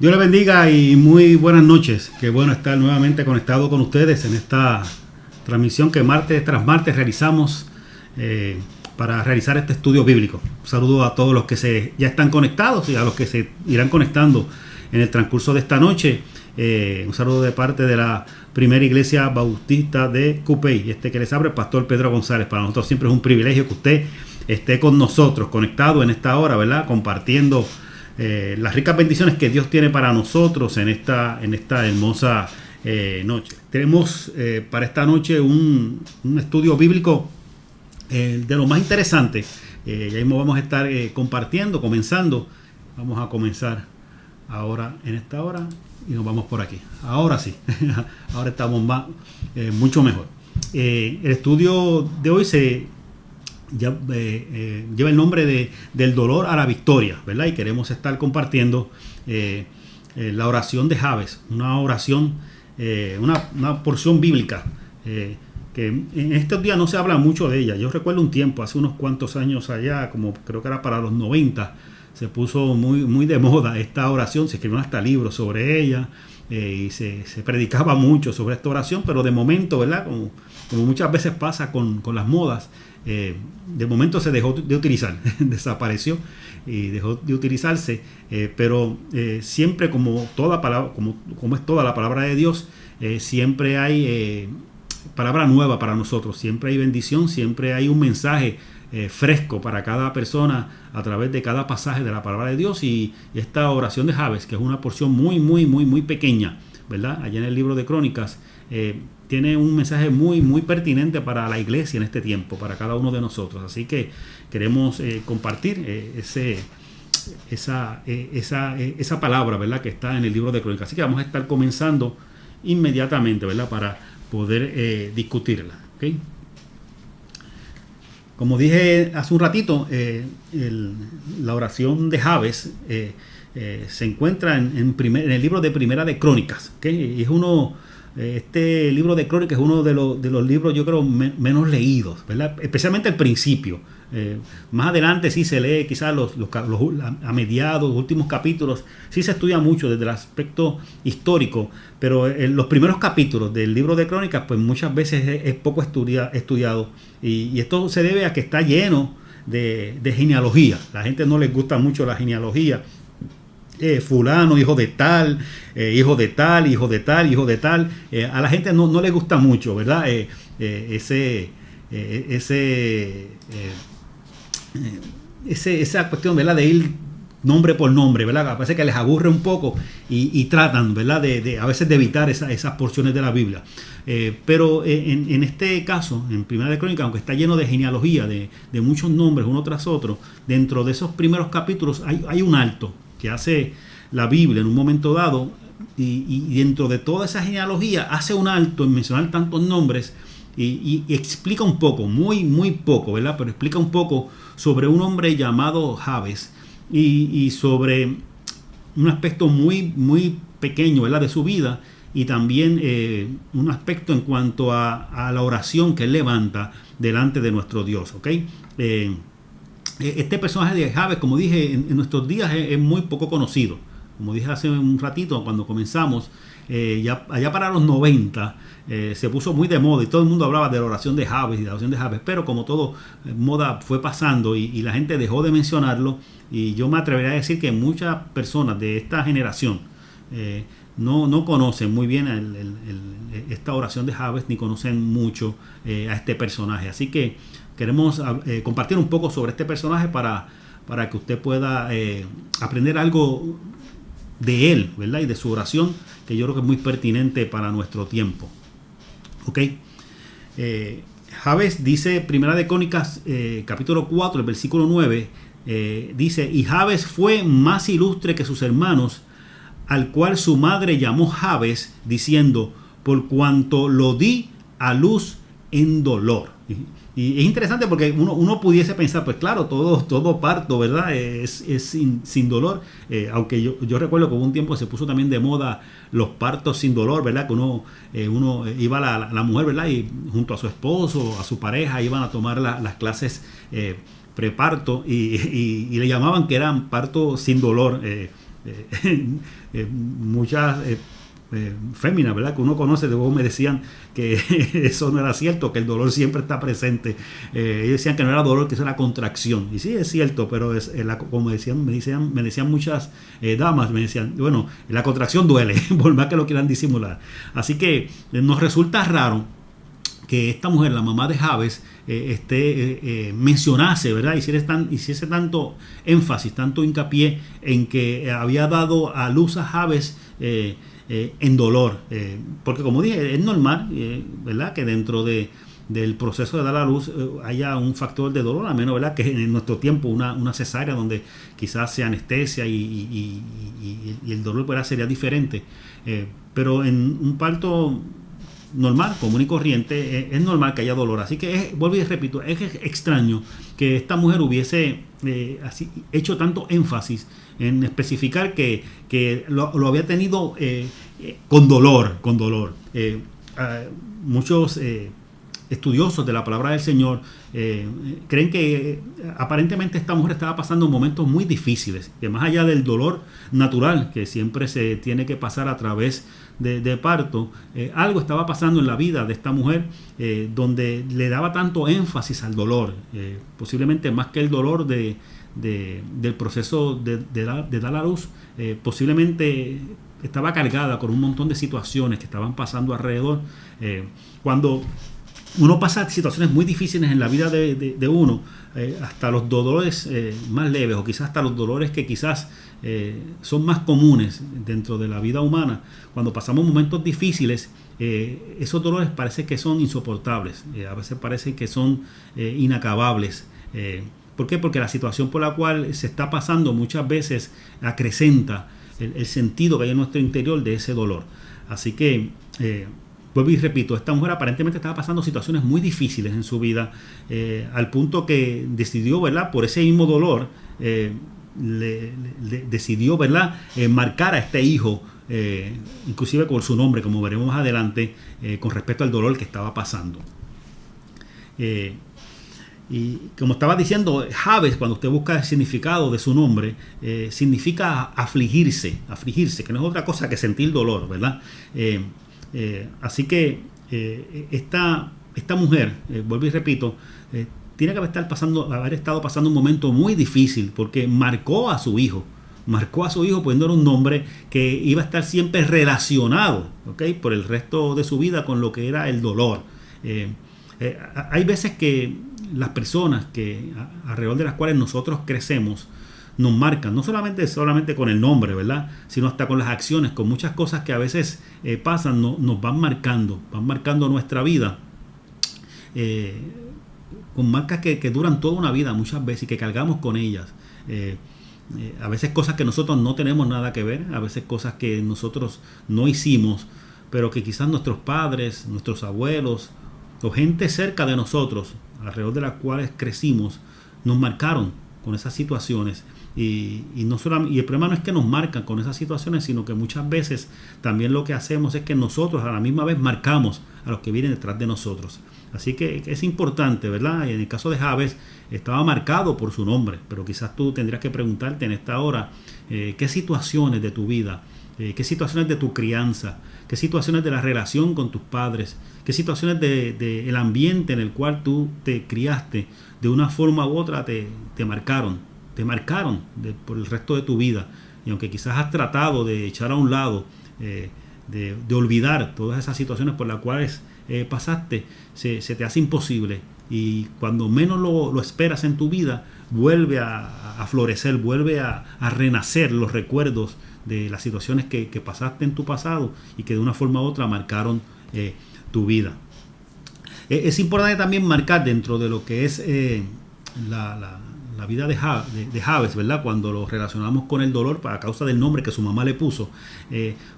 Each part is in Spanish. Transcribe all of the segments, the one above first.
Dios les bendiga y muy buenas noches. Qué bueno estar nuevamente conectado con ustedes en esta transmisión que martes tras martes realizamos para realizar este estudio bíblico. Un saludo a todos los que ya están conectados y a los que se irán conectando en el transcurso de esta noche. Un saludo de parte de la Primera Iglesia Bautista de Cupey. Que les abre el pastor Pedro González. Para nosotros siempre es un privilegio que usted esté con nosotros, conectado en esta hora, ¿verdad? Compartiendo las ricas bendiciones que Dios tiene para nosotros en esta hermosa noche. Tenemos para esta noche un estudio bíblico de lo más interesante. Ya mismo vamos a estar comenzando. Vamos a comenzar ahora en esta hora y nos vamos por aquí. Ahora sí, ahora estamos mucho mejor. El estudio de hoy lleva el nombre del dolor a la victoria, ¿verdad? Y queremos estar compartiendo la oración de Jabes, una oración, una porción bíblica que en estos días no se habla mucho de ella. Yo recuerdo un tiempo, hace unos cuantos años allá, como creo que era para los 90, se puso muy de moda esta oración, se escribieron hasta libros sobre ella y se predicaba mucho sobre esta oración, pero de momento, ¿verdad? Como muchas veces pasa con las modas, de momento se dejó de utilizar, desapareció y dejó de utilizarse, pero siempre como toda palabra, como es toda la palabra de Dios, siempre hay palabra nueva para nosotros, siempre hay bendición, siempre hay un mensaje fresco para cada persona a través de cada pasaje de la palabra de Dios. Y esta oración de Jabes, que es una porción muy pequeña, ¿verdad? Allá en el libro de Crónicas, tiene un mensaje muy pertinente para la iglesia en este tiempo, para cada uno de nosotros. Así que queremos compartir esa palabra, ¿verdad?, que está en el libro de Crónicas. Así que vamos a estar comenzando inmediatamente, ¿verdad?, para poder discutirla. ¿Okay? Como dije hace un ratito, la oración de Jabes se encuentra en el libro de Primera de Crónicas. ¿Okay? Este libro de Crónicas es uno de los libros, yo creo, menos leídos, ¿verdad? Especialmente al principio. Más adelante sí se lee, quizás a mediados, los últimos capítulos, sí se estudia mucho desde el aspecto histórico, pero en los primeros capítulos del libro de Crónicas, pues muchas veces es poco estudiado, y esto se debe a que está lleno de genealogía. La gente no les gusta mucho la genealogía. Fulano, hijo de tal, hijo de tal, hijo de tal, hijo de tal. A la gente no le gusta mucho, ¿verdad? Esa cuestión, ¿verdad?, de ir nombre por nombre, ¿verdad? Parece que les aburre un poco y tratan, ¿verdad?, a veces de evitar esas porciones de la Biblia. Pero en este caso, en Primera de Crónicas, aunque está lleno de genealogía, de muchos nombres uno tras otro, dentro de esos primeros capítulos hay un alto que hace la Biblia en un momento dado, y dentro de toda esa genealogía hace un alto en mencionar tantos nombres y explica un poco, muy poco, ¿verdad? Pero explica un poco sobre un hombre llamado Jabes y sobre un aspecto muy pequeño, ¿verdad?, de su vida, y también un aspecto en cuanto a la oración que él levanta delante de nuestro Dios. ¿Ok? Este personaje de Jabes, como dije, en nuestros días es muy poco conocido. Como dije hace un ratito cuando comenzamos, allá para los 90 se puso muy de moda y todo el mundo hablaba de la oración de Jabes y de la oración de Jabes, pero como todo, moda fue pasando y la gente dejó de mencionarlo, y yo me atrevería a decir que muchas personas de esta generación no conocen muy bien esta oración de Jabes, ni conocen mucho a este personaje. Así que queremos compartir un poco sobre este personaje para que usted pueda aprender algo de él, ¿verdad?, y de su oración, que yo creo que es muy pertinente para nuestro tiempo. ¿Ok? Jabes dice, Primera de Crónicas, capítulo 4, el versículo 9, dice: y Jabes fue más ilustre que sus hermanos, al cual su madre llamó Jabes, diciendo: por cuanto lo di a luz en dolor. Y es interesante porque uno pudiese pensar, pues claro, todo parto, ¿verdad?, es sin dolor. Aunque yo recuerdo que hubo un tiempo que se puso también de moda los partos sin dolor, ¿verdad? Que uno iba la mujer, ¿verdad?, y junto a su esposo, a su pareja, iban a tomar las clases preparto y le llamaban que eran partos sin dolor. muchas féminas, ¿verdad?, que uno conoce, luego me decían que eso no era cierto, que el dolor siempre está presente. Ellos decían que no era dolor, que eso era contracción. Y sí, es cierto, pero como me decían muchas damas, me decían, bueno, la contracción duele, por más que lo quieran disimular. Así que nos resulta raro que esta mujer, la mamá de Jabes, mencionase, ¿verdad?, hiciese tanto énfasis, tanto hincapié en que había dado a luz a Jabes en dolor, porque como dije, es normal, ¿verdad?, que dentro del proceso de dar a luz haya un factor de dolor, a menos, ¿verdad?, que en nuestro tiempo una cesárea donde quizás se anestesia y el dolor, ¿verdad?, sería diferente, pero en un parto normal, común y corriente, es normal que haya dolor. Así que vuelvo y repito, es extraño que esta mujer hubiese así hecho tanto énfasis en especificar que lo había tenido con dolor. Muchos estudiosos de la palabra del Señor creen que aparentemente esta mujer estaba pasando momentos muy difíciles, que más allá del dolor natural que siempre se tiene que pasar a través de parto, algo estaba pasando en la vida de esta mujer donde le daba tanto énfasis al dolor, posiblemente más que el dolor del proceso de dar a luz, posiblemente estaba cargada con un montón de situaciones que estaban pasando alrededor. Cuando uno pasa situaciones muy difíciles en la vida de uno, hasta los dolores más leves, o quizás hasta los dolores que quizás son más comunes dentro de la vida humana, cuando pasamos momentos difíciles, esos dolores parece que son insoportables, a veces parece que son inacabables. ¿Por qué? Porque la situación por la cual se está pasando muchas veces acrecenta el sentido que hay en nuestro interior de ese dolor. Así que vuelvo y repito, esta mujer aparentemente estaba pasando situaciones muy difíciles en su vida, al punto que decidió, ¿verdad?, por ese mismo dolor, decidió, ¿verdad?, marcar a este hijo, inclusive con su nombre, como veremos más adelante, con respecto al dolor que estaba pasando. Y como estaba diciendo, Jabes, cuando usted busca el significado de su nombre, significa afligirse, que no es otra cosa que sentir dolor, ¿verdad? Así que esta mujer, vuelvo y repito, tiene que haber estado pasando un momento muy difícil, porque marcó a su hijo poniéndole un nombre que iba a estar siempre relacionado, ¿okay?, por el resto de su vida con lo que era el dolor. Hay veces que las personas alrededor de las cuales nosotros crecemos nos marcan, no solamente con el nombre, ¿verdad?, sino hasta con las acciones, con muchas cosas que a veces pasan, nos van marcando nuestra vida, con marcas que duran toda una vida muchas veces y que cargamos con ellas. A veces cosas que nosotros no tenemos nada que ver, a veces cosas que nosotros no hicimos, pero que quizás nuestros padres, nuestros abuelos o gente cerca de nosotros, alrededor de las cuales crecimos, nos marcaron con esas situaciones. Y el problema no es que nos marcan con esas situaciones, sino que muchas veces también lo que hacemos es que nosotros a la misma vez marcamos a los que vienen detrás de nosotros. Así que es importante, ¿verdad? En el caso de Jabes estaba marcado por su nombre, pero quizás tú tendrías que preguntarte en esta hora qué situaciones de tu vida, qué situaciones de tu crianza, qué situaciones de la relación con tus padres, qué situaciones del ambiente en el cual tú te criaste de una forma u otra te marcaron por el resto de tu vida. Y aunque quizás has tratado de echar a un lado, de olvidar todas esas situaciones por las cuales pasaste, se te hace imposible. Y cuando menos lo esperas en tu vida, vuelve a florecer, vuelve a renacer los recuerdos de las situaciones que pasaste en tu pasado y que de una forma u otra marcaron tu vida. Es importante también marcar dentro de lo que es la vida de Jabes, ¿verdad?, cuando lo relacionamos con el dolor a causa del nombre que su mamá le puso,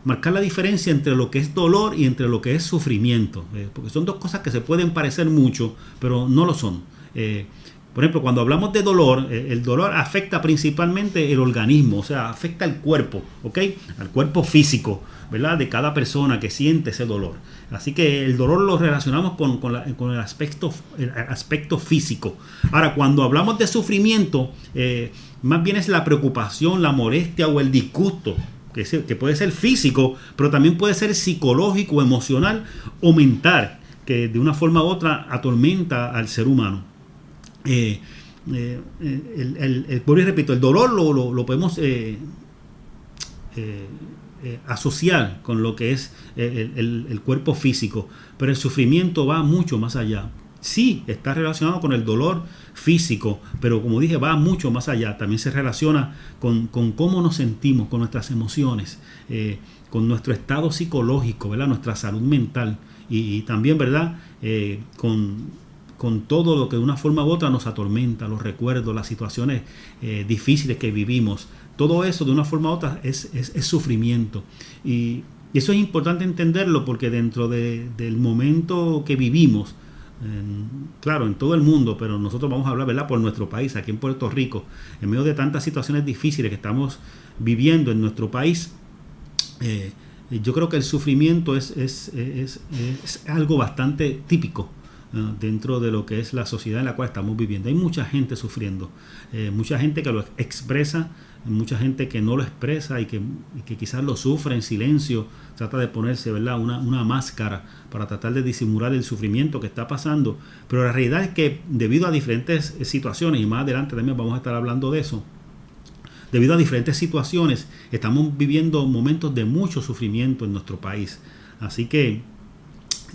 marcar la diferencia entre lo que es dolor y entre lo que es sufrimiento, porque son dos cosas que se pueden parecer mucho, pero no lo son. Por ejemplo, cuando hablamos de dolor, el dolor afecta principalmente el organismo, o sea, afecta al cuerpo, ¿ok? Al cuerpo físico, ¿verdad? De cada persona que siente ese dolor. Así que el dolor lo relacionamos con el aspecto físico. Ahora, cuando hablamos de sufrimiento, más bien es la preocupación, la molestia o el disgusto, que puede ser físico, pero también puede ser psicológico, emocional o mental, que de una forma u otra atormenta al ser humano. Vuelvo y repito, el dolor lo podemos asociar con lo que es el cuerpo físico, pero el sufrimiento va mucho más allá. Sí, está relacionado con el dolor físico, pero como dije, va mucho más allá. También se relaciona con cómo nos sentimos, con nuestras emociones, con nuestro estado psicológico, ¿verdad? Nuestra salud mental y también, ¿verdad? Con todo lo que de una forma u otra nos atormenta, los recuerdos, las situaciones difíciles que vivimos. Todo eso de una forma u otra es sufrimiento. Y eso es importante entenderlo porque dentro del momento que vivimos, claro, en todo el mundo, pero nosotros vamos a hablar, ¿verdad?, por nuestro país, aquí en Puerto Rico, en medio de tantas situaciones difíciles que estamos viviendo en nuestro país, yo creo que el sufrimiento es algo bastante típico dentro de lo que es la sociedad en la cual estamos viviendo. Hay mucha gente sufriendo, mucha gente que lo expresa, mucha gente que no lo expresa y que quizás lo sufre en silencio, trata de ponerse, ¿verdad?, una máscara para tratar de disimular el sufrimiento que está pasando, pero la realidad es que debido a diferentes situaciones, y más adelante también vamos a estar hablando de eso, debido a diferentes situaciones estamos viviendo momentos de mucho sufrimiento en nuestro país. Así que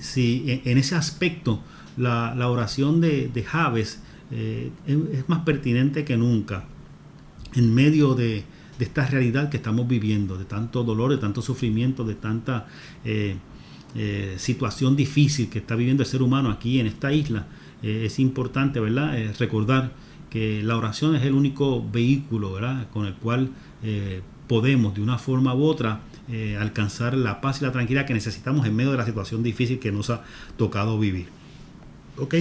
si en ese aspecto la oración de Jabes es más pertinente que nunca en medio de esta realidad que estamos viviendo, de tanto dolor, de tanto sufrimiento, de tanta situación difícil que está viviendo el ser humano aquí en esta isla. Es importante, ¿verdad?, recordar que la oración es el único vehículo, ¿verdad?, con el cual podemos de una forma u otra alcanzar la paz y la tranquilidad que necesitamos en medio de la situación difícil que nos ha tocado vivir. ¿Ok?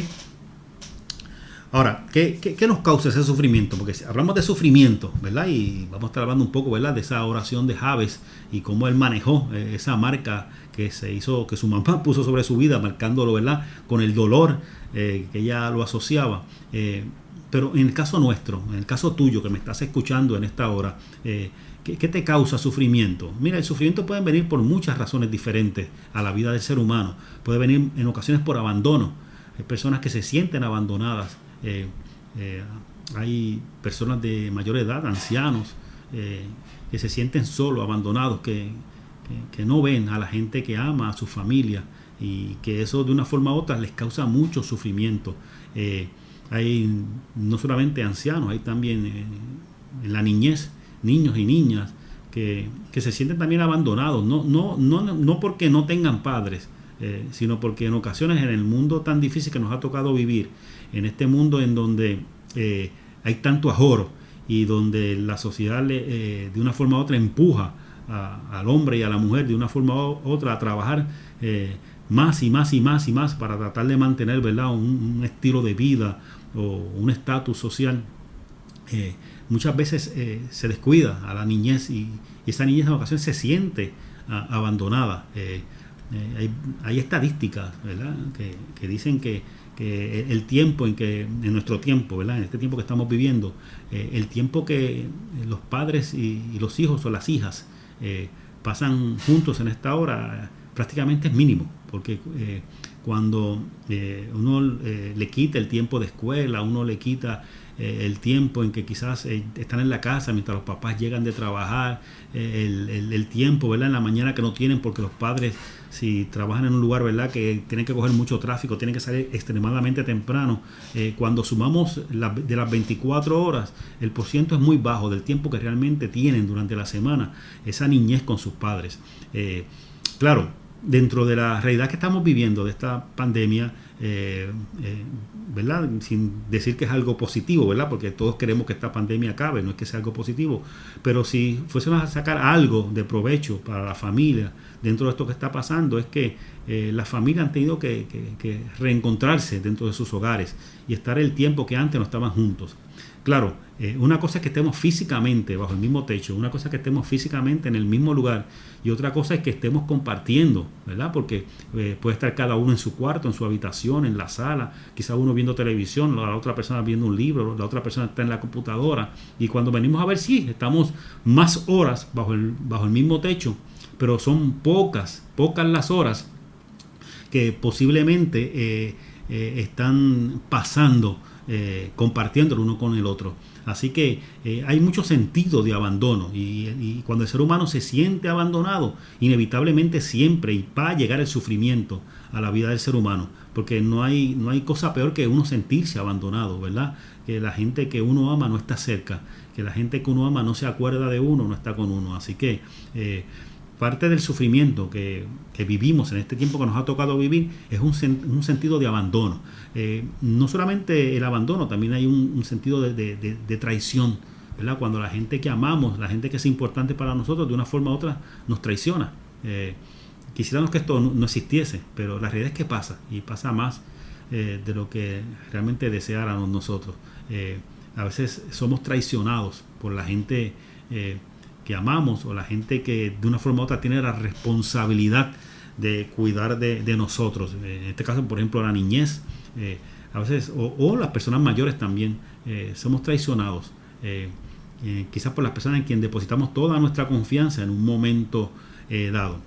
Ahora, ¿qué nos causa ese sufrimiento? Porque si hablamos de sufrimiento, ¿verdad? Y vamos a estar hablando un poco, ¿verdad?, de esa oración de Jabes y cómo él manejó esa marca que su mamá puso sobre su vida, marcándolo, ¿verdad?, con el dolor que ella lo asociaba. Pero en el caso nuestro, en el caso tuyo que me estás escuchando en esta hora, ¿qué te causa sufrimiento? Mira, el sufrimiento puede venir por muchas razones diferentes a la vida del ser humano. Puede venir en ocasiones por abandono. Hay personas que se sienten abandonadas. Hay personas de mayor edad, ancianos, que se sienten solos, abandonados, que no ven a la gente que ama, a su familia, y que eso de una forma u otra les causa mucho sufrimiento. Hay no solamente ancianos, hay también en la niñez niños y niñas que se sienten también abandonados, no porque no tengan padres, sino porque en ocasiones en el mundo tan difícil que nos ha tocado vivir, en este mundo en donde hay tanto ajoro y donde la sociedad de una forma u otra empuja al hombre y a la mujer de una forma u otra a trabajar más y más y más y más para tratar de mantener, ¿verdad?, un estilo de vida o un estatus social. Muchas veces se descuida a la niñez y esa niñez en ocasiones se siente abandonada. Hay estadísticas, ¿verdad?, que dicen que el tiempo en nuestro tiempo, ¿verdad?, en este tiempo que estamos viviendo, el tiempo que los padres y los hijos o las hijas pasan juntos en esta hora prácticamente es mínimo, porque cuando uno le quita el tiempo de escuela, uno le quita el tiempo en que quizás están en la casa mientras los papás llegan de trabajar, el tiempo, ¿verdad?, en la mañana que no tienen porque los padres, si trabajan en un lugar, ¿verdad?, que tienen que coger mucho tráfico, tienen que salir extremadamente temprano. Cuando sumamos de las 24 horas, el porciento es muy bajo del tiempo que realmente tienen durante la semana esa niñez con sus padres. Claro, dentro de la realidad que estamos viviendo de esta pandemia, ¿verdad? Sin decir que es algo positivo, ¿verdad? Porque todos queremos que esta pandemia acabe, no es que sea algo positivo, pero si fuésemos a sacar algo de provecho para la familia dentro de esto que está pasando, es que las familias han tenido que reencontrarse dentro de sus hogares y estar el tiempo que antes no estaban juntos. Claro, una cosa es que estemos físicamente bajo el mismo techo, una cosa es que estemos físicamente en el mismo lugar y otra cosa es que estemos compartiendo, ¿verdad? Porque puede estar cada uno en su cuarto, en su habitación, en la sala, quizá uno viendo televisión, la otra persona viendo un libro, la otra persona está en la computadora y cuando venimos a ver, sí, estamos más horas bajo el mismo techo, pero son pocas las horas que posiblemente están pasando compartiendo el uno con el otro. Así que hay mucho sentido de abandono y cuando el ser humano se siente abandonado, inevitablemente siempre va a llegar el sufrimiento a la vida del ser humano, porque no hay cosa peor que uno sentirse abandonado, ¿verdad? Que la gente que uno ama no está cerca, que la gente que uno ama no se acuerda de uno, no está con uno. Así que parte del sufrimiento que vivimos en este tiempo que nos ha tocado vivir es un sentido de abandono. No solamente el abandono, también hay un sentido de traición, ¿verdad? Cuando la gente que amamos, la gente que es importante para nosotros, de una forma u otra nos traiciona. Quisiéramos que esto no existiese, pero la realidad es que pasa, y pasa más de lo que realmente deseáramos nosotros. A veces somos traicionados por la gente que amamos o la gente que de una forma u otra tiene la responsabilidad de cuidar de nosotros. En este caso, por ejemplo, la niñez, a veces, o las personas mayores también, somos traicionados. Quizás por las personas en quien depositamos toda nuestra confianza en un momento dado.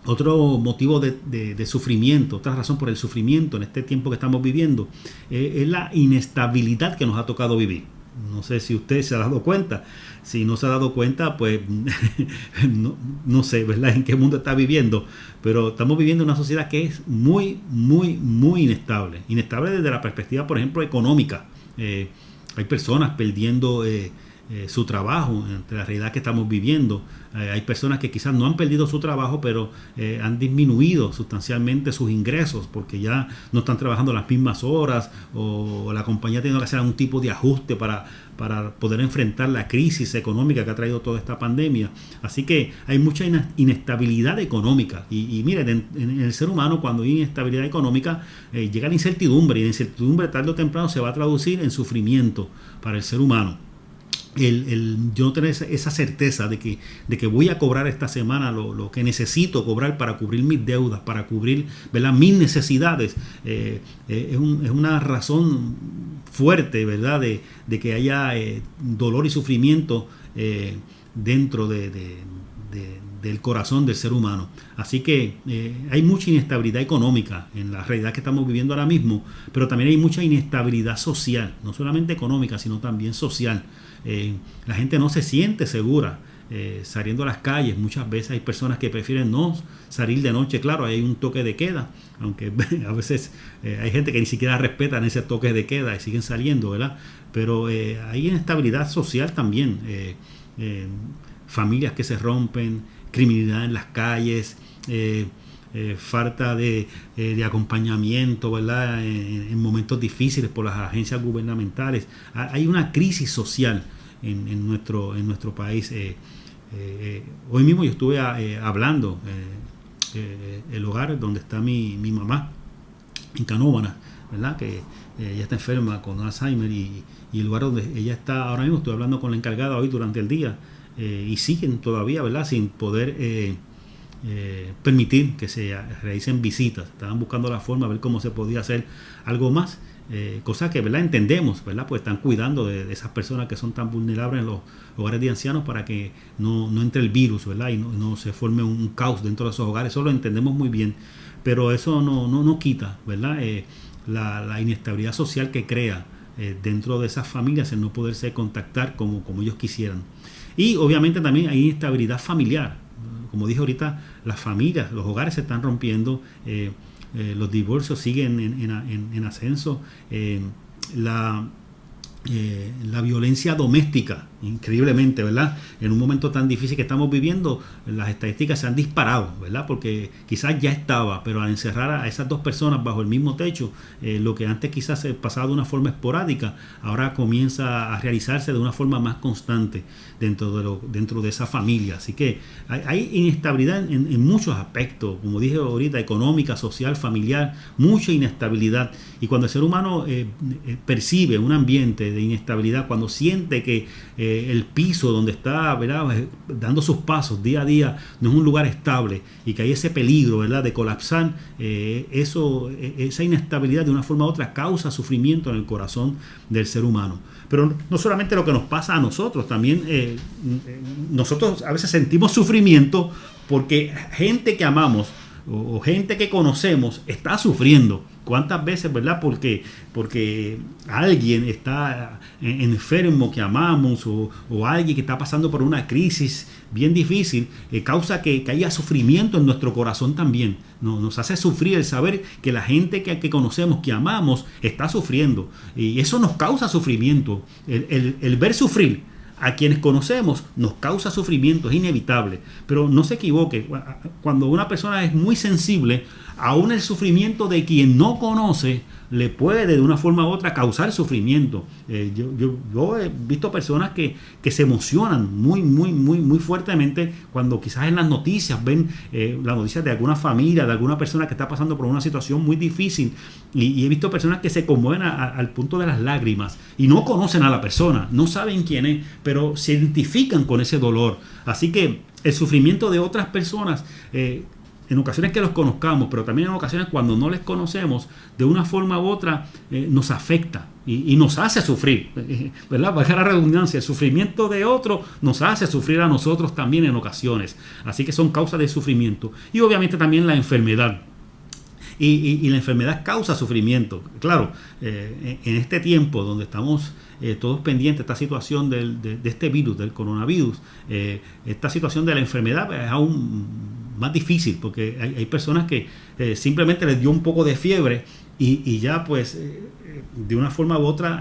Otro motivo de sufrimiento, otra razón por el sufrimiento en este tiempo que estamos viviendo, es la inestabilidad que nos ha tocado vivir. No sé si usted se ha dado cuenta. Si no se ha dado cuenta, pues no sé, ¿verdad?, en qué mundo está viviendo. Pero estamos viviendo una sociedad que es muy, muy, muy inestable. Inestable desde la perspectiva, por ejemplo, económica. Hay personas perdiendo su trabajo ante la realidad que estamos viviendo. Hay personas que quizás no han perdido su trabajo, pero han disminuido sustancialmente sus ingresos porque ya no están trabajando las mismas horas o la compañía ha tenido que hacer algún tipo de ajuste para poder enfrentar la crisis económica que ha traído toda esta pandemia. Así que hay mucha inestabilidad económica y miren, en el ser humano cuando hay inestabilidad económica llega la incertidumbre y la incertidumbre tarde o temprano se va a traducir en sufrimiento para el ser humano. Yo no tener esa certeza de que voy a cobrar esta semana lo que necesito cobrar para cubrir mis deudas, para cubrir, ¿verdad?, mis necesidades, es una razón fuerte, ¿verdad?, de que haya dolor y sufrimiento dentro del corazón del ser humano. Así que hay mucha inestabilidad económica en la realidad que estamos viviendo ahora mismo, pero también hay mucha inestabilidad social, no solamente económica, sino también social. La gente no se siente segura saliendo a las calles. Muchas veces hay personas que prefieren no salir de noche. Claro, hay un toque de queda, aunque a veces hay gente que ni siquiera respetan ese toque de queda y siguen saliendo, ¿verdad? Pero hay inestabilidad social también, familias que se rompen, criminalidad en las calles, falta de acompañamiento, ¿verdad?, en momentos difíciles por las agencias gubernamentales. Hay una crisis social en nuestro país. Hoy mismo yo estuve hablando el hogar donde está mi mamá en Canóvanas, ¿verdad?, que ella está enferma con Alzheimer y el lugar donde ella está ahora mismo, estoy hablando con la encargada hoy durante el día y siguen todavía, ¿verdad?, sin poder permitir que se realicen visitas. Estaban buscando la forma de ver cómo se podía hacer algo más, cosa que, ¿verdad?, entendemos, ¿verdad?, pues están cuidando de esas personas que son tan vulnerables en los hogares de ancianos para que no entre el virus, ¿verdad?, y no se forme un caos dentro de esos hogares. Eso lo entendemos muy bien, pero eso no quita, ¿verdad?, la inestabilidad social que crea dentro de esas familias el no poderse contactar como ellos quisieran. Y obviamente también hay inestabilidad familiar. Como dije ahorita, las familias, los hogares se están rompiendo, los divorcios siguen en ascenso, la violencia doméstica increíblemente, ¿verdad? En un momento tan difícil que estamos viviendo, las estadísticas se han disparado, ¿verdad? Porque quizás ya estaba, pero al encerrar a esas dos personas bajo el mismo techo, lo que antes quizás se pasaba de una forma esporádica, ahora comienza a realizarse de una forma más constante dentro de esa familia. Así que hay inestabilidad en muchos aspectos, como dije ahorita, económica, social, familiar, mucha inestabilidad. Y cuando el ser humano percibe un ambiente de inestabilidad, cuando siente que el piso donde está, ¿verdad?, dando sus pasos día a día no es un lugar estable y que hay ese peligro, ¿verdad?, de colapsar, esa inestabilidad de una forma u otra causa sufrimiento en el corazón del ser humano. Pero no solamente lo que nos pasa a nosotros, también nosotros a veces sentimos sufrimiento porque gente que amamos o gente que conocemos está sufriendo. ¿Cuántas veces, verdad? Porque alguien está enfermo que amamos o alguien que está pasando por una crisis bien difícil, causa que haya sufrimiento en nuestro corazón también. Nos hace sufrir el saber que la gente que conocemos, que amamos, está sufriendo. Y eso nos causa sufrimiento. El ver sufrir a quienes conocemos nos causa sufrimiento, es inevitable. Pero no se equivoque, cuando una persona es muy sensible, aún el sufrimiento de quien no conoce le puede de una forma u otra causar sufrimiento. Yo he visto personas que se emocionan muy fuertemente cuando quizás en las noticias ven las noticias de alguna familia, de alguna persona que está pasando por una situación muy difícil, y he visto personas que se conmueven al punto de las lágrimas y no conocen a la persona, no saben quién es, pero se identifican con ese dolor. Así que el sufrimiento de otras personas, en ocasiones que los conozcamos, pero también en ocasiones cuando no les conocemos, de una forma u otra nos afecta y nos hace sufrir, ¿verdad? Valga la redundancia, el sufrimiento de otro nos hace sufrir a nosotros también en ocasiones. Así que son causas de sufrimiento. Y obviamente también la enfermedad. Y la enfermedad causa sufrimiento. Claro, en este tiempo donde estamos todos pendientes de esta situación de este virus, del coronavirus, esta situación de la enfermedad es aún más difícil, porque hay personas que simplemente les dio un poco de fiebre y ya pues de una forma u otra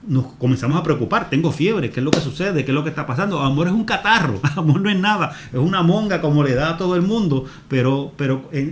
nos comenzamos a preocupar. Tengo fiebre, ¿qué es lo que sucede? ¿Qué es lo que está pasando? Amor es un catarro, amor no es nada, es una monga como le da a todo el mundo, pero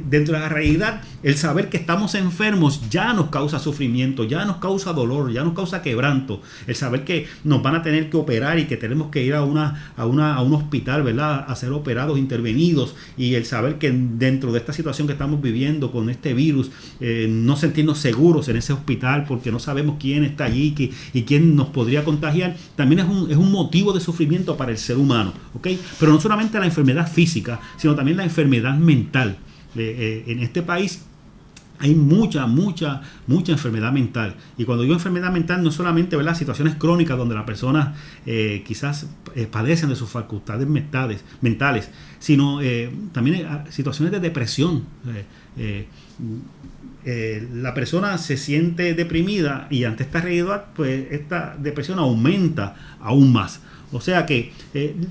dentro de la realidad, el saber que estamos enfermos ya nos causa sufrimiento, ya nos causa dolor, ya nos causa quebranto. El saber que nos van a tener que operar y que tenemos que ir a un hospital, ¿verdad?, a ser operados, intervenidos, y el saber que dentro de esta situación que estamos viviendo con este virus, no sentirnos seguros en ese hospital porque no sabemos quién está allí y quién nos podría contagiar, también es un motivo de sufrimiento para el ser humano, ¿ok? Pero no solamente la enfermedad física, sino también la enfermedad mental. En este país hay mucha enfermedad mental. Y cuando digo enfermedad mental, no solamente, ¿verdad?, situaciones crónicas donde las personas quizás padecen de sus facultades mentales, sino también situaciones de depresión. La persona se siente deprimida y ante esta realidad, pues esta depresión aumenta aún más. O sea que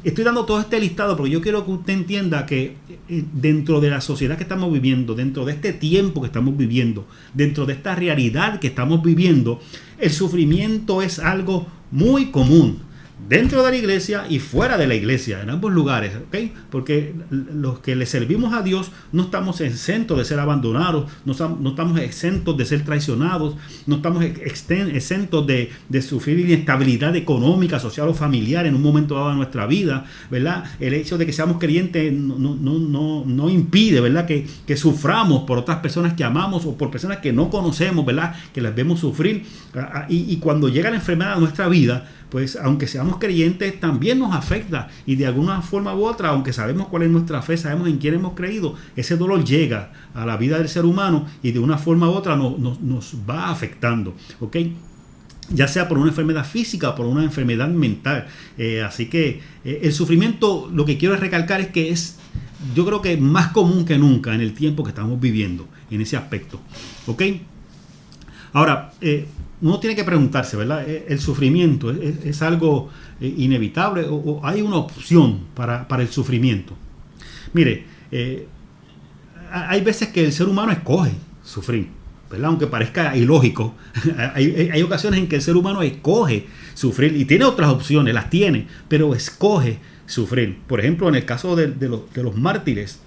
estoy dando todo este listado porque yo quiero que usted entienda que dentro de la sociedad que estamos viviendo, dentro de este tiempo que estamos viviendo, dentro de esta realidad que estamos viviendo, el sufrimiento es algo muy común dentro de la iglesia y fuera de la iglesia, en ambos lugares, ¿ok? Porque los que le servimos a Dios no estamos exentos de ser abandonados, no estamos exentos de ser traicionados, no estamos exentos de sufrir inestabilidad económica, social o familiar en un momento dado de nuestra vida, ¿verdad? El hecho de que seamos creyentes no impide, ¿verdad?, que suframos por otras personas que amamos o por personas que no conocemos, ¿verdad?, que las vemos sufrir. Y cuando llega la enfermedad a nuestra vida, pues aunque seamos creyentes, también nos afecta, y de alguna forma u otra, aunque sabemos cuál es nuestra fe, sabemos en quién hemos creído, ese dolor llega a la vida del ser humano y de una forma u otra nos va afectando, ¿ok? Ya sea por una enfermedad física o por una enfermedad mental. Así que el sufrimiento, lo que quiero recalcar es que yo creo que es más común que nunca en el tiempo que estamos viviendo en ese aspecto, ¿ok? Ahora, uno tiene que preguntarse, ¿verdad? ¿El sufrimiento es algo inevitable o hay una opción para el sufrimiento? Mire, hay veces que el ser humano escoge sufrir. ¿verdad? Aunque parezca ilógico, hay ocasiones en que el ser humano escoge sufrir y tiene otras opciones, las tiene, pero escoge sufrir. Por ejemplo, en el caso de los mártires,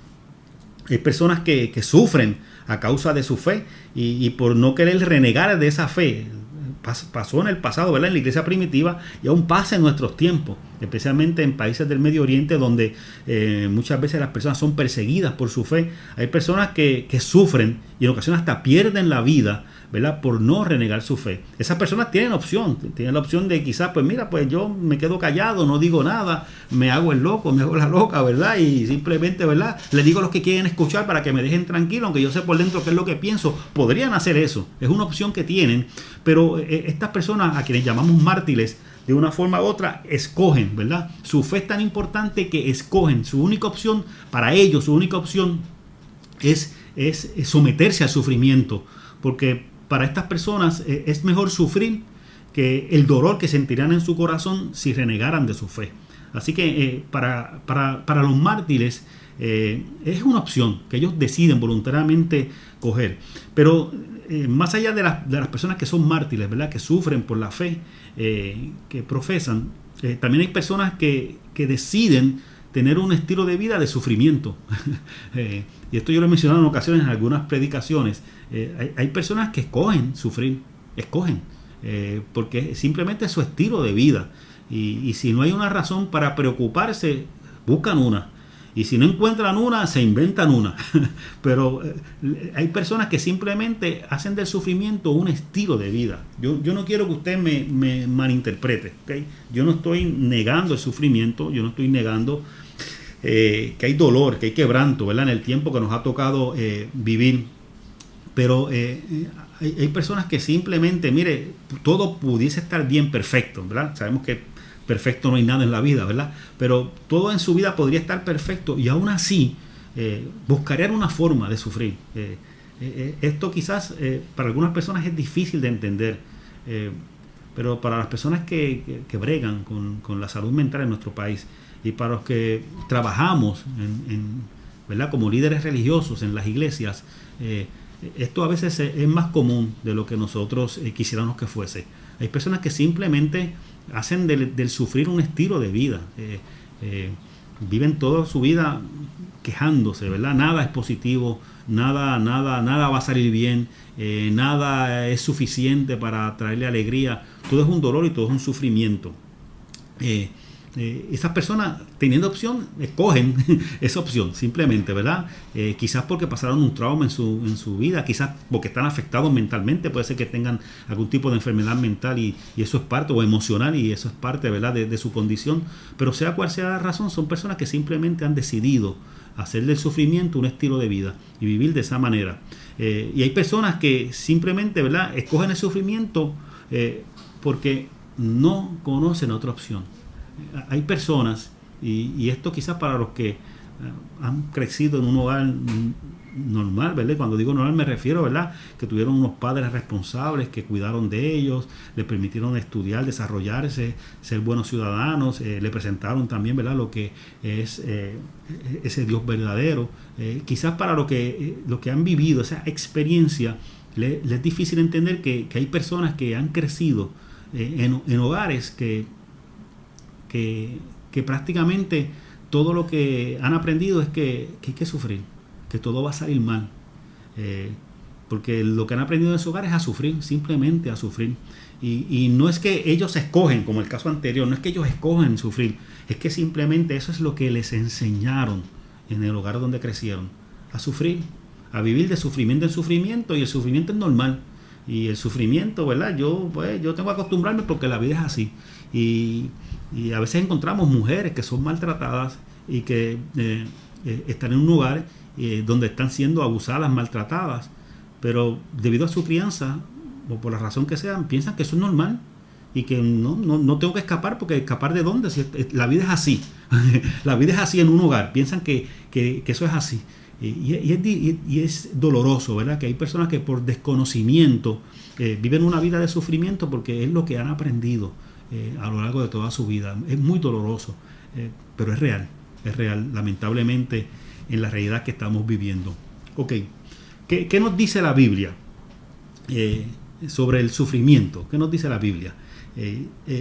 hay personas que sufren a causa de su fe y por no querer renegar de esa fe. Pasó en el pasado, ¿verdad? En la iglesia primitiva y aún pasa en nuestros tiempos, especialmente en países del Medio Oriente donde muchas veces las personas son perseguidas por su fe. Hay personas que sufren y en ocasiones hasta pierden la vida, ¿verdad? Por no renegar su fe. Esas personas tienen la opción de quizás, pues mira, pues yo me quedo callado, no digo nada, me hago el loco, me hago la loca, ¿verdad? Y simplemente, ¿verdad? Le digo a los que quieren escuchar para que me dejen tranquilo, aunque yo sé por dentro qué es lo que pienso. Podrían hacer eso, es una opción que tienen, pero estas personas a quienes llamamos mártires, de una forma u otra, escogen, ¿verdad? Su fe es tan importante que escogen. Su única opción, para ellos, su única opción es someterse al sufrimiento, porque para estas personas es mejor sufrir que el dolor que sentirían en su corazón si renegaran de su fe. Así que para los mártires es una opción que ellos deciden voluntariamente coger. Pero más allá de las personas que son mártires, ¿verdad? Que sufren por la fe que profesan, también hay personas que deciden tener un estilo de vida de sufrimiento. Y esto yo lo he mencionado en ocasiones en algunas predicaciones. Hay personas que escogen sufrir, porque simplemente es su estilo de vida. Y si no hay una razón para preocuparse, buscan una. Y si no encuentran una, se inventan una. Pero hay personas que simplemente hacen del sufrimiento un estilo de vida. Yo no quiero que usted me malinterprete, ¿okay? Yo no estoy negando el sufrimiento, yo no estoy negando que hay dolor, que hay quebranto, ¿verdad? En el tiempo que nos ha tocado vivir. Pero hay personas que simplemente, mire, todo pudiese estar bien, perfecto, ¿verdad? Sabemos que perfecto no hay nada en la vida, ¿verdad? Pero todo en su vida podría estar perfecto y aún así buscarían una forma de sufrir. Esto quizás para algunas personas es difícil de entender, pero para las personas que bregan con la salud mental en nuestro país y para los que trabajamos ¿verdad? Como líderes religiosos en las iglesias, esto a veces es más común de lo que nosotros quisiéramos que fuese. Hay personas que simplemente hacen del sufrir un estilo de vida. Viven toda su vida quejándose, ¿verdad? Nada es positivo, nada va a salir bien, nada es suficiente para traerle alegría. Todo es un dolor y todo es un sufrimiento. Esas personas, teniendo opción, escogen esa opción simplemente, ¿verdad? Quizás porque pasaron un trauma en su vida, quizás porque están afectados mentalmente, puede ser que tengan algún tipo de enfermedad mental y eso es parte, o emocional, y eso es parte, ¿verdad? De su condición. Pero sea cual sea la razón, son personas que simplemente han decidido hacer del sufrimiento un estilo de vida y vivir de esa manera. Y hay personas que simplemente, ¿verdad? Escogen el sufrimiento porque no conocen otra opción. Hay personas, y esto quizás para los que han crecido en un hogar normal, ¿verdad? Cuando digo normal me refiero, ¿verdad? Que tuvieron unos padres responsables que cuidaron de ellos, les permitieron estudiar, desarrollarse, ser buenos ciudadanos, le presentaron también, ¿verdad? Lo que es ese Dios verdadero. Quizás para lo que han vivido, esa experiencia, les es difícil entender que hay personas que han crecido en hogares que prácticamente todo lo que han aprendido es que hay que sufrir, que todo va a salir mal, porque lo que han aprendido en su hogar es a sufrir, simplemente a sufrir, y no es que ellos escogen, como el caso anterior, no es que ellos escogen sufrir, es que simplemente eso es lo que les enseñaron en el hogar donde crecieron, a sufrir, a vivir de sufrimiento en sufrimiento, y el sufrimiento es normal. Y el sufrimiento, ¿verdad? Yo tengo que acostumbrarme porque la vida es así. Y a veces encontramos mujeres que son maltratadas y que están en un lugar donde están siendo abusadas, maltratadas, pero debido a su crianza o por la razón que sea, piensan que eso es normal y que no tengo que escapar, porque escapar de dónde, si la vida es así. La vida es así en un hogar, piensan que eso es así. Y es doloroso, ¿verdad? Que hay personas que por desconocimiento viven una vida de sufrimiento porque es lo que han aprendido a lo largo de toda su vida. Es muy doloroso, pero es real, lamentablemente, en la realidad que estamos viviendo. Ok, ¿qué nos dice la Biblia sobre el sufrimiento. ¿Qué nos dice la Biblia?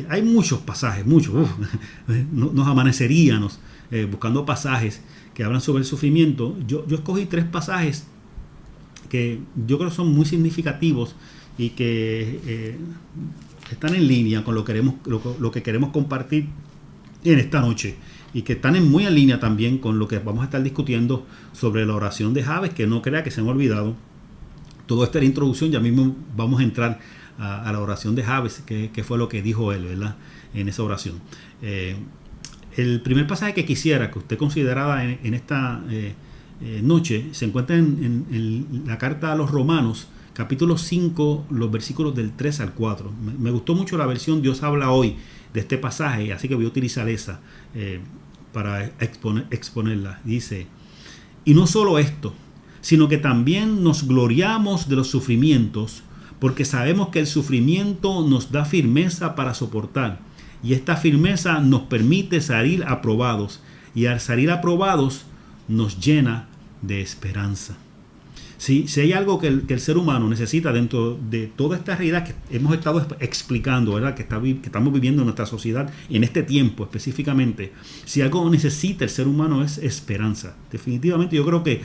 Hay muchos pasajes, muchos. Nos amaneceríamos buscando pasajes que hablan sobre el sufrimiento. Yo escogí 3 pasajes que yo creo son muy significativos y que están en línea con lo que queremos compartir en esta noche, y que están muy en línea también con lo que vamos a estar discutiendo sobre la oración de Jabes, que no crea que se me ha olvidado. Todo esto es la introducción, ya mismo vamos a entrar a la oración de Jabes, que fue lo que dijo él, ¿verdad?, en esa oración. El primer pasaje que quisiera que usted considerara en esta noche se encuentra en la carta a los Romanos, capítulo 5, los versículos del 3 al 4. Me gustó mucho la versión Dios habla hoy de este pasaje, así que voy a utilizar esa para exponerla. Dice: y no solo esto, sino que también nos gloriamos de los sufrimientos, porque sabemos que el sufrimiento nos da firmeza para soportar, y esta firmeza nos permite salir aprobados, y al salir aprobados nos llena de esperanza. Si hay algo que el ser humano necesita dentro de toda esta realidad que hemos estado explicando, ¿verdad?, que estamos viviendo en nuestra sociedad en este tiempo específicamente, si algo necesita el ser humano es esperanza. Definitivamente yo creo que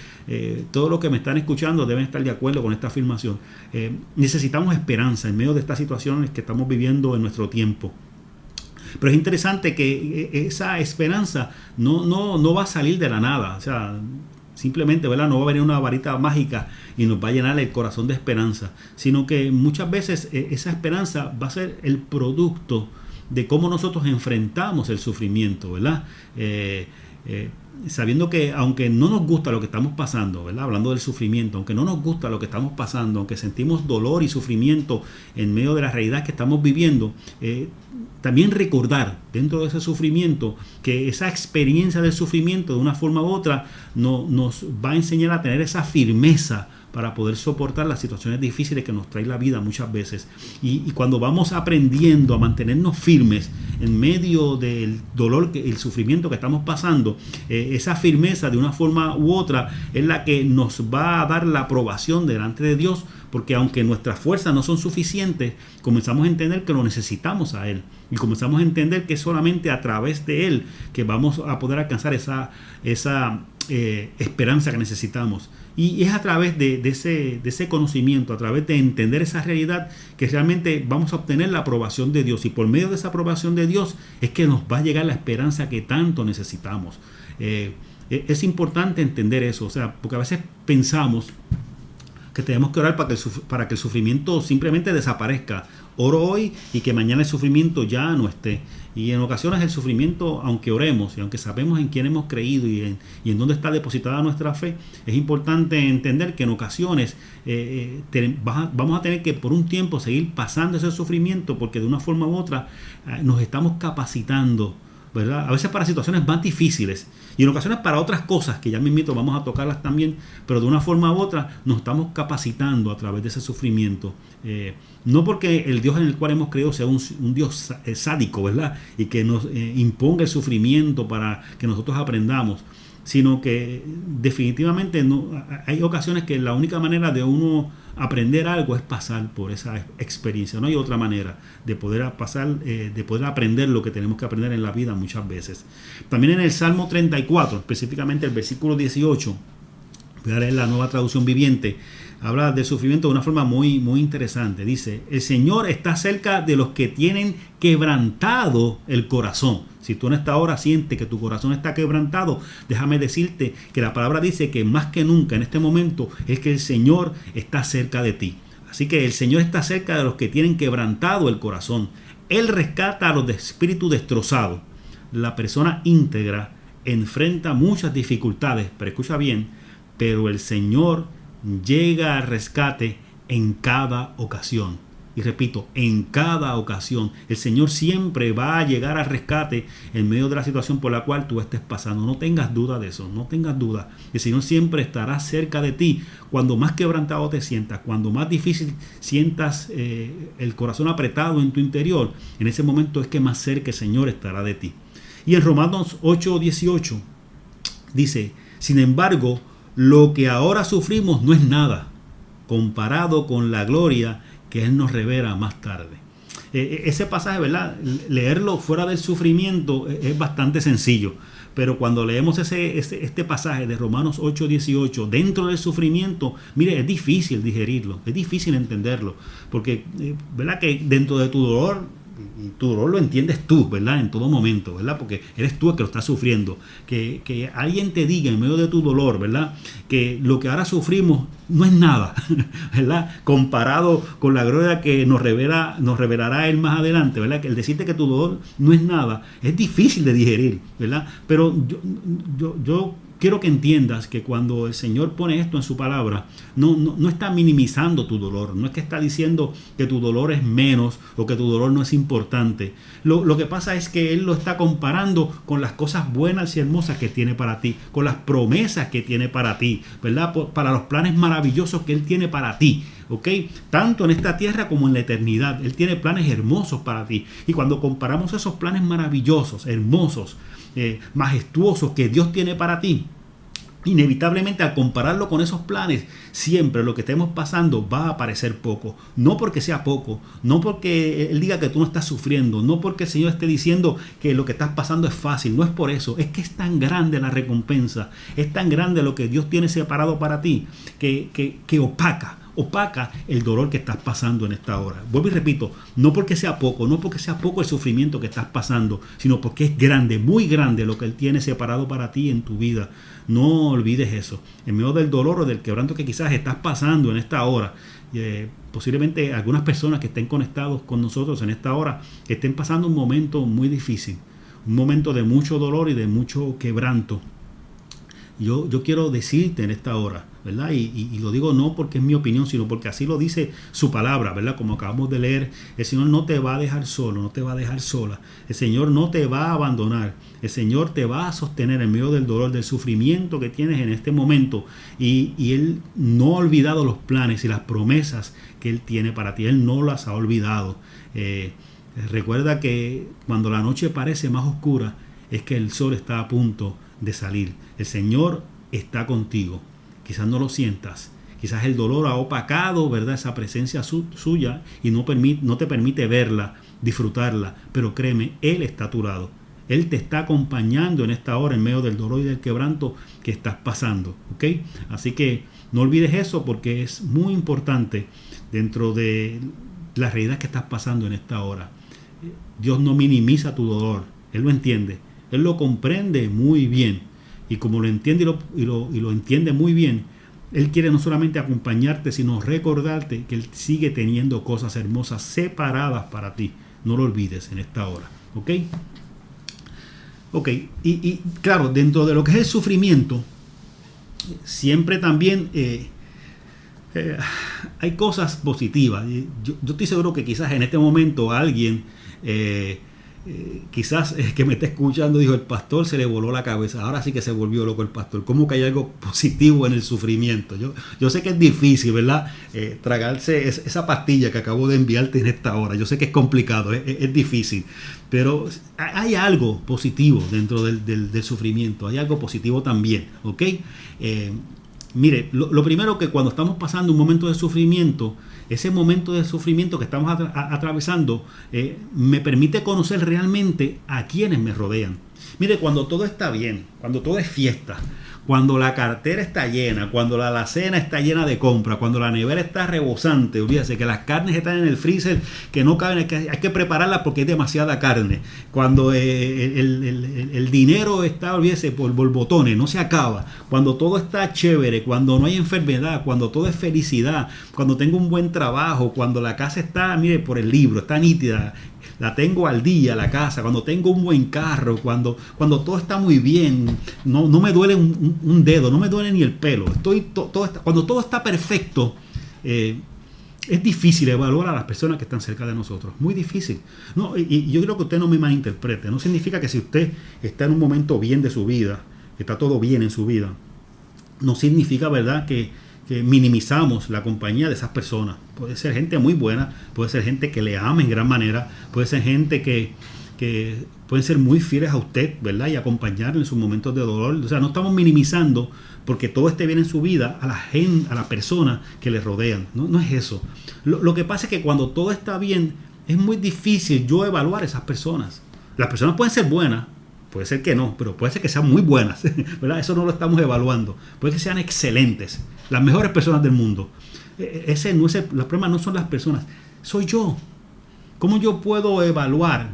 todos los que me están escuchando deben estar de acuerdo con esta afirmación. Necesitamos esperanza en medio de estas situaciones que estamos viviendo en nuestro tiempo. Pero es interesante que esa esperanza no va a salir de la nada. O sea, simplemente, ¿verdad?, no va a venir una varita mágica y nos va a llenar el corazón de esperanza, sino que muchas veces esa esperanza va a ser el producto de cómo nosotros enfrentamos el sufrimiento, ¿verdad? Sabiendo que aunque no nos gusta lo que estamos pasando, ¿verdad?, hablando del sufrimiento, aunque no nos gusta lo que estamos pasando, aunque sentimos dolor y sufrimiento en medio de la realidad que estamos viviendo, también recordar dentro de ese sufrimiento que esa experiencia del sufrimiento de una forma u otra nos va a enseñar a tener esa firmeza para poder soportar las situaciones difíciles que nos trae la vida muchas veces. Y cuando vamos aprendiendo a mantenernos firmes en medio del dolor, el sufrimiento que estamos pasando, esa firmeza de una forma u otra es la que nos va a dar la aprobación delante de Dios, porque aunque nuestras fuerzas no son suficientes, comenzamos a entender que lo necesitamos a Él, y comenzamos a entender que es solamente a través de Él que vamos a poder alcanzar esa esperanza que necesitamos. Y es a través de ese conocimiento, a través de entender esa realidad, que realmente vamos a obtener la aprobación de Dios. Y por medio de esa aprobación de Dios es que nos va a llegar la esperanza que tanto necesitamos. Es importante entender eso, o sea, porque a veces pensamos que tenemos que orar para que el sufrimiento simplemente desaparezca. Oro hoy y que mañana el sufrimiento ya no esté. Y en ocasiones el sufrimiento, aunque oremos y aunque sabemos en quién hemos creído y en dónde está depositada nuestra fe, es importante entender que en ocasiones vamos a tener que por un tiempo seguir pasando ese sufrimiento, porque de una forma u otra nos estamos capacitando, ¿verdad?, a veces para situaciones más difíciles y en ocasiones para otras cosas que ya mismito vamos a tocarlas también, pero de una forma u otra nos estamos capacitando a través de ese sufrimiento. No porque el Dios en el cual hemos creído sea un Dios sádico, ¿verdad?, y que nos imponga el sufrimiento para que nosotros aprendamos, sino que definitivamente hay ocasiones que la única manera de uno aprender algo es pasar por esa experiencia. No hay otra manera de poder pasar, de poder aprender lo que tenemos que aprender en la vida muchas veces. También en el Salmo 34, específicamente el versículo 18, voy a leer la Nueva Traducción Viviente, habla del sufrimiento de una forma muy, muy interesante. Dice: el Señor está cerca de los que tienen quebrantado el corazón. Si tú en esta hora sientes que tu corazón está quebrantado, déjame decirte que la palabra dice que más que nunca en este momento es que el Señor está cerca de ti. Así que el Señor está cerca de los que tienen quebrantado el corazón. Él rescata a los de espíritu destrozado. La persona íntegra enfrenta muchas dificultades, pero escucha bien, pero el Señor llega al rescate en cada ocasión. Y repito, en cada ocasión. El Señor siempre va a llegar al rescate en medio de la situación por la cual tú estés pasando. No tengas duda de eso, no tengas duda. El Señor siempre estará cerca de ti. Cuando más quebrantado te sientas, cuando más difícil sientas el corazón apretado en tu interior, en ese momento es que más cerca el Señor estará de ti. Y en Romanos 8:18 dice: sin embargo, lo que ahora sufrimos no es nada comparado con la gloria que Él nos revela más tarde. Ese pasaje, ¿verdad? Leerlo fuera del sufrimiento es bastante sencillo, pero cuando leemos este pasaje de Romanos 8:18 dentro del sufrimiento, mire, es difícil digerirlo, es difícil entenderlo, porque, ¿verdad? Que dentro de tu dolor, y tu dolor lo entiendes tú, ¿verdad? En todo momento, ¿verdad? Porque eres tú el que lo estás sufriendo. Que alguien te diga en medio de tu dolor, ¿verdad? Que lo que ahora sufrimos no es nada, ¿verdad? Comparado con la gloria que nos revelará Él más adelante, ¿verdad? Que el decirte que tu dolor no es nada es difícil de digerir, ¿verdad? Pero yo quiero que entiendas que cuando el Señor pone esto en su palabra, no está minimizando tu dolor, no es que está diciendo que tu dolor es menos o que tu dolor no es importante. Lo que pasa es que Él lo está comparando con las cosas buenas y hermosas que tiene para ti, con las promesas que tiene para ti, ¿verdad? Para los planes maravillosos que Él tiene para ti. ¿Ok? Tanto en esta tierra como en la eternidad. Él tiene planes hermosos para ti. Y cuando comparamos esos planes maravillosos, hermosos, majestuosos que Dios tiene para ti, inevitablemente al compararlo con esos planes, siempre lo que estemos pasando va a parecer poco. No porque sea poco, no porque Él diga que tú no estás sufriendo, no porque el Señor esté diciendo que lo que estás pasando es fácil, no es por eso, es que es tan grande la recompensa, es tan grande lo que Dios tiene separado para ti, que opaca el dolor que estás pasando en esta hora. Vuelvo y repito, no porque sea poco el sufrimiento que estás pasando, sino porque es grande, muy grande lo que Él tiene separado para ti en tu vida. No olvides eso. En medio del dolor o del quebranto que quizás estás pasando en esta hora, posiblemente algunas personas que estén conectados con nosotros en esta hora estén pasando un momento muy difícil, un momento de mucho dolor y de mucho quebranto. Yo quiero decirte en esta hora, ¿verdad? Y lo digo no porque es mi opinión, sino porque así lo dice su palabra, ¿verdad? Como acabamos de leer, el Señor no te va a dejar solo, no te va a dejar sola. El Señor no te va a abandonar. El Señor te va a sostener en medio del dolor, del sufrimiento que tienes en este momento. Y Él no ha olvidado los planes y las promesas que Él tiene para ti. Él no las ha olvidado. Recuerda que cuando la noche parece más oscura, es que el sol está a punto de salir. El Señor está contigo. Quizás no lo sientas, quizás el dolor ha opacado, ¿verdad?, esa presencia suya y no te permite verla, disfrutarla, pero créeme, Él está a tu lado. Él te está acompañando en esta hora en medio del dolor y del quebranto que estás pasando, ¿ok? Así que no olvides eso, porque es muy importante dentro de la realidad que estás pasando en esta hora. Dios no minimiza tu dolor, Él lo entiende, Él lo comprende muy bien. Y como lo entiende y lo entiende muy bien, Él quiere no solamente acompañarte, sino recordarte que Él sigue teniendo cosas hermosas separadas para ti. No lo olvides en esta hora. ¿Ok? Ok. Y claro, dentro de lo que es el sufrimiento, siempre también hay cosas positivas. Yo estoy seguro que quizás en este momento alguien... quizás que me está escuchando dijo: el pastor se le voló la cabeza, ahora sí que se volvió loco el pastor. ¿Cómo que hay algo positivo en el sufrimiento? Yo sé que es difícil, ¿verdad? Tragarse esa pastilla que acabo de enviarte en esta hora. Yo sé que es complicado, es difícil, pero hay algo positivo dentro del sufrimiento, hay algo positivo también, ¿ok? Mire, lo primero, que cuando estamos pasando un momento de sufrimiento, ese momento de sufrimiento que estamos atravesando me permite conocer realmente a quienes me rodean. Mire, cuando todo está bien, cuando todo es fiesta, cuando la cartera está llena, cuando la alacena está llena de compras, cuando la nevera está rebosante, olvídese que las carnes están en el freezer que no caben, hay que prepararlas porque hay demasiada carne. Cuando el dinero está, olvídese, por borbotones, no se acaba. Cuando todo está chévere, cuando no hay enfermedad, cuando todo es felicidad, cuando tengo un buen trabajo, cuando la casa está, mire, por el libro, está nítida, la tengo al día la casa, cuando tengo un buen carro, cuando todo está muy bien, no me duele un dedo, no me duele ni el pelo, cuando todo está perfecto, es difícil evaluar a las personas que están cerca de nosotros, muy difícil. No, y yo creo que usted no me malinterprete, no significa que si usted está en un momento bien de su vida, que está todo bien en su vida, no significa, ¿verdad?, que minimizamos la compañía de esas personas. Puede ser gente muy buena, puede ser gente que le ama en gran manera, puede ser gente que que pueden ser muy fieles a usted, ¿verdad? Y acompañarle en sus momentos de dolor. O sea, no estamos minimizando porque todo esté bien en su vida a la gente, a las personas que le rodean. No es eso. Lo que pasa es que cuando todo está bien, es muy difícil yo evaluar esas personas. Las personas pueden ser buenas, puede ser que no, pero puede ser que sean muy buenas, ¿verdad? Eso no lo estamos evaluando. Puede que sean excelentes, las mejores personas del mundo. Los problemas no son las personas, soy yo. ¿Cómo yo puedo evaluar,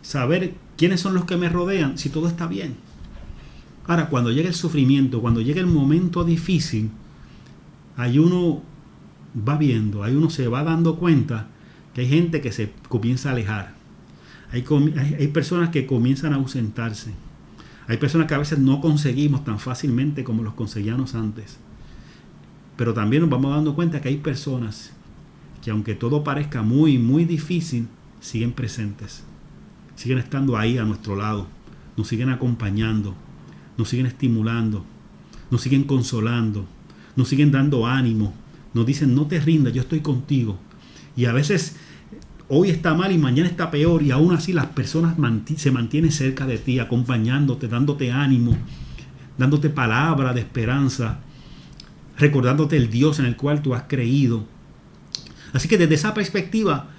saber quiénes son los que me rodean si todo está bien? Ahora, cuando llega el sufrimiento, cuando llega el momento difícil, ahí uno va viendo, ahí uno se va dando cuenta que hay gente que se comienza a alejar. Hay personas que comienzan a ausentarse. Hay personas que a veces no conseguimos tan fácilmente como los conseguíamos antes. Pero también nos vamos dando cuenta que hay personas que, aunque todo parezca muy, muy difícil, siguen presentes. Siguen estando ahí a nuestro lado. Nos siguen acompañando. Nos siguen estimulando. Nos siguen consolando. Nos siguen dando ánimo. Nos dicen, no te rindas, yo estoy contigo. Y a veces hoy está mal y mañana está peor, y aún así las personas se mantienen cerca de ti, acompañándote, dándote ánimo, dándote palabra de esperanza, recordándote el Dios en el cual tú has creído. Así que desde esa perspectiva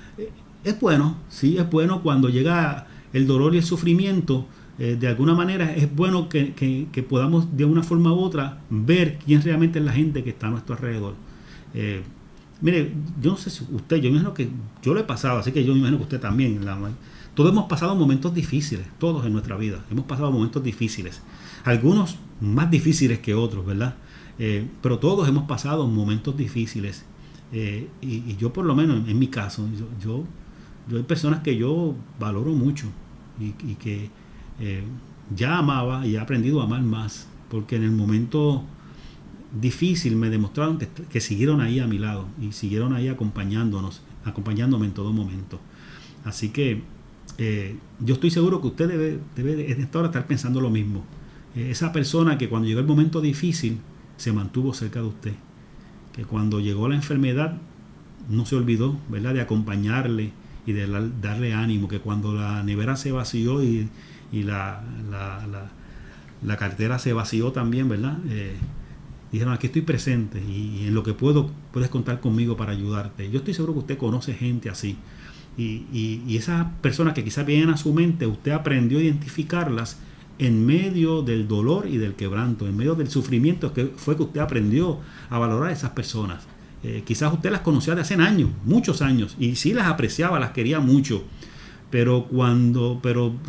es bueno, sí, es bueno cuando llega el dolor y el sufrimiento. De alguna manera es bueno que podamos de una forma u otra ver quién realmente es la gente que está a nuestro alrededor. Mire, yo no sé si usted, yo me imagino que yo lo he pasado, así que yo me imagino que usted también. Todos hemos pasado momentos difíciles, todos en nuestra vida. Hemos pasado momentos difíciles. Algunos más difíciles que otros, ¿verdad? Pero todos hemos pasado momentos difíciles. Y yo, por lo menos en mi caso, yo hay personas que yo valoro mucho y que ya amaba y he aprendido a amar más. Porque en el momento difícil me demostraron que siguieron ahí a mi lado y siguieron ahí acompañándome en todo momento. Así que yo estoy seguro que usted debe en esta hora estar pensando lo mismo. Esa persona que cuando llegó el momento difícil se mantuvo cerca de usted, que cuando llegó la enfermedad no se olvidó, ¿verdad?, de acompañarle y de darle ánimo, que cuando la nevera se vació y la cartera se vació también, ¿verdad?, dijeron, aquí estoy presente y en lo que puedes contar conmigo para ayudarte. Yo estoy seguro que usted conoce gente así. Y esas personas que quizás vienen a su mente, usted aprendió a identificarlas en medio del dolor y del quebranto, en medio del sufrimiento, que fue que usted aprendió a valorar a esas personas. Quizás usted las conocía de hace años, muchos años, y sí las apreciaba, las quería mucho. Pero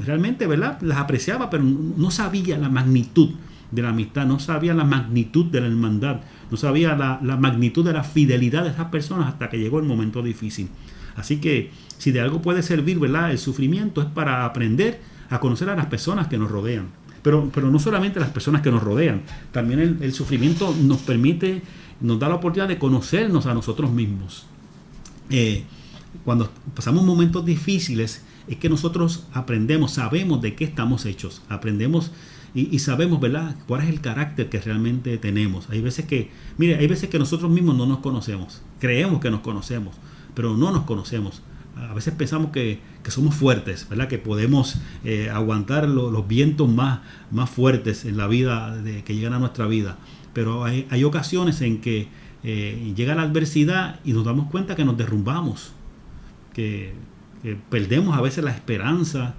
realmente, ¿verdad?, las apreciaba, pero no sabía la magnitud de la amistad, no sabía la magnitud de la hermandad, no sabía la magnitud de la fidelidad de esas personas hasta que llegó el momento difícil. Así que si de algo puede servir, ¿verdad?, el sufrimiento es para aprender a conocer a las personas que nos rodean. Pero no solamente las personas que nos rodean, también el sufrimiento nos da la oportunidad de conocernos a nosotros mismos. Cuando pasamos momentos difíciles es que nosotros aprendemos, sabemos de qué estamos hechos, aprendemos y sabemos, ¿verdad?, cuál es el carácter que realmente tenemos. Hay veces que nosotros mismos no nos conocemos, creemos que nos conocemos, pero no nos conocemos. A veces pensamos que somos fuertes, ¿verdad?, que podemos aguantar los vientos más fuertes en la vida que llegan a nuestra vida. Pero hay ocasiones en que llega la adversidad y nos damos cuenta que nos derrumbamos, que perdemos a veces la esperanza.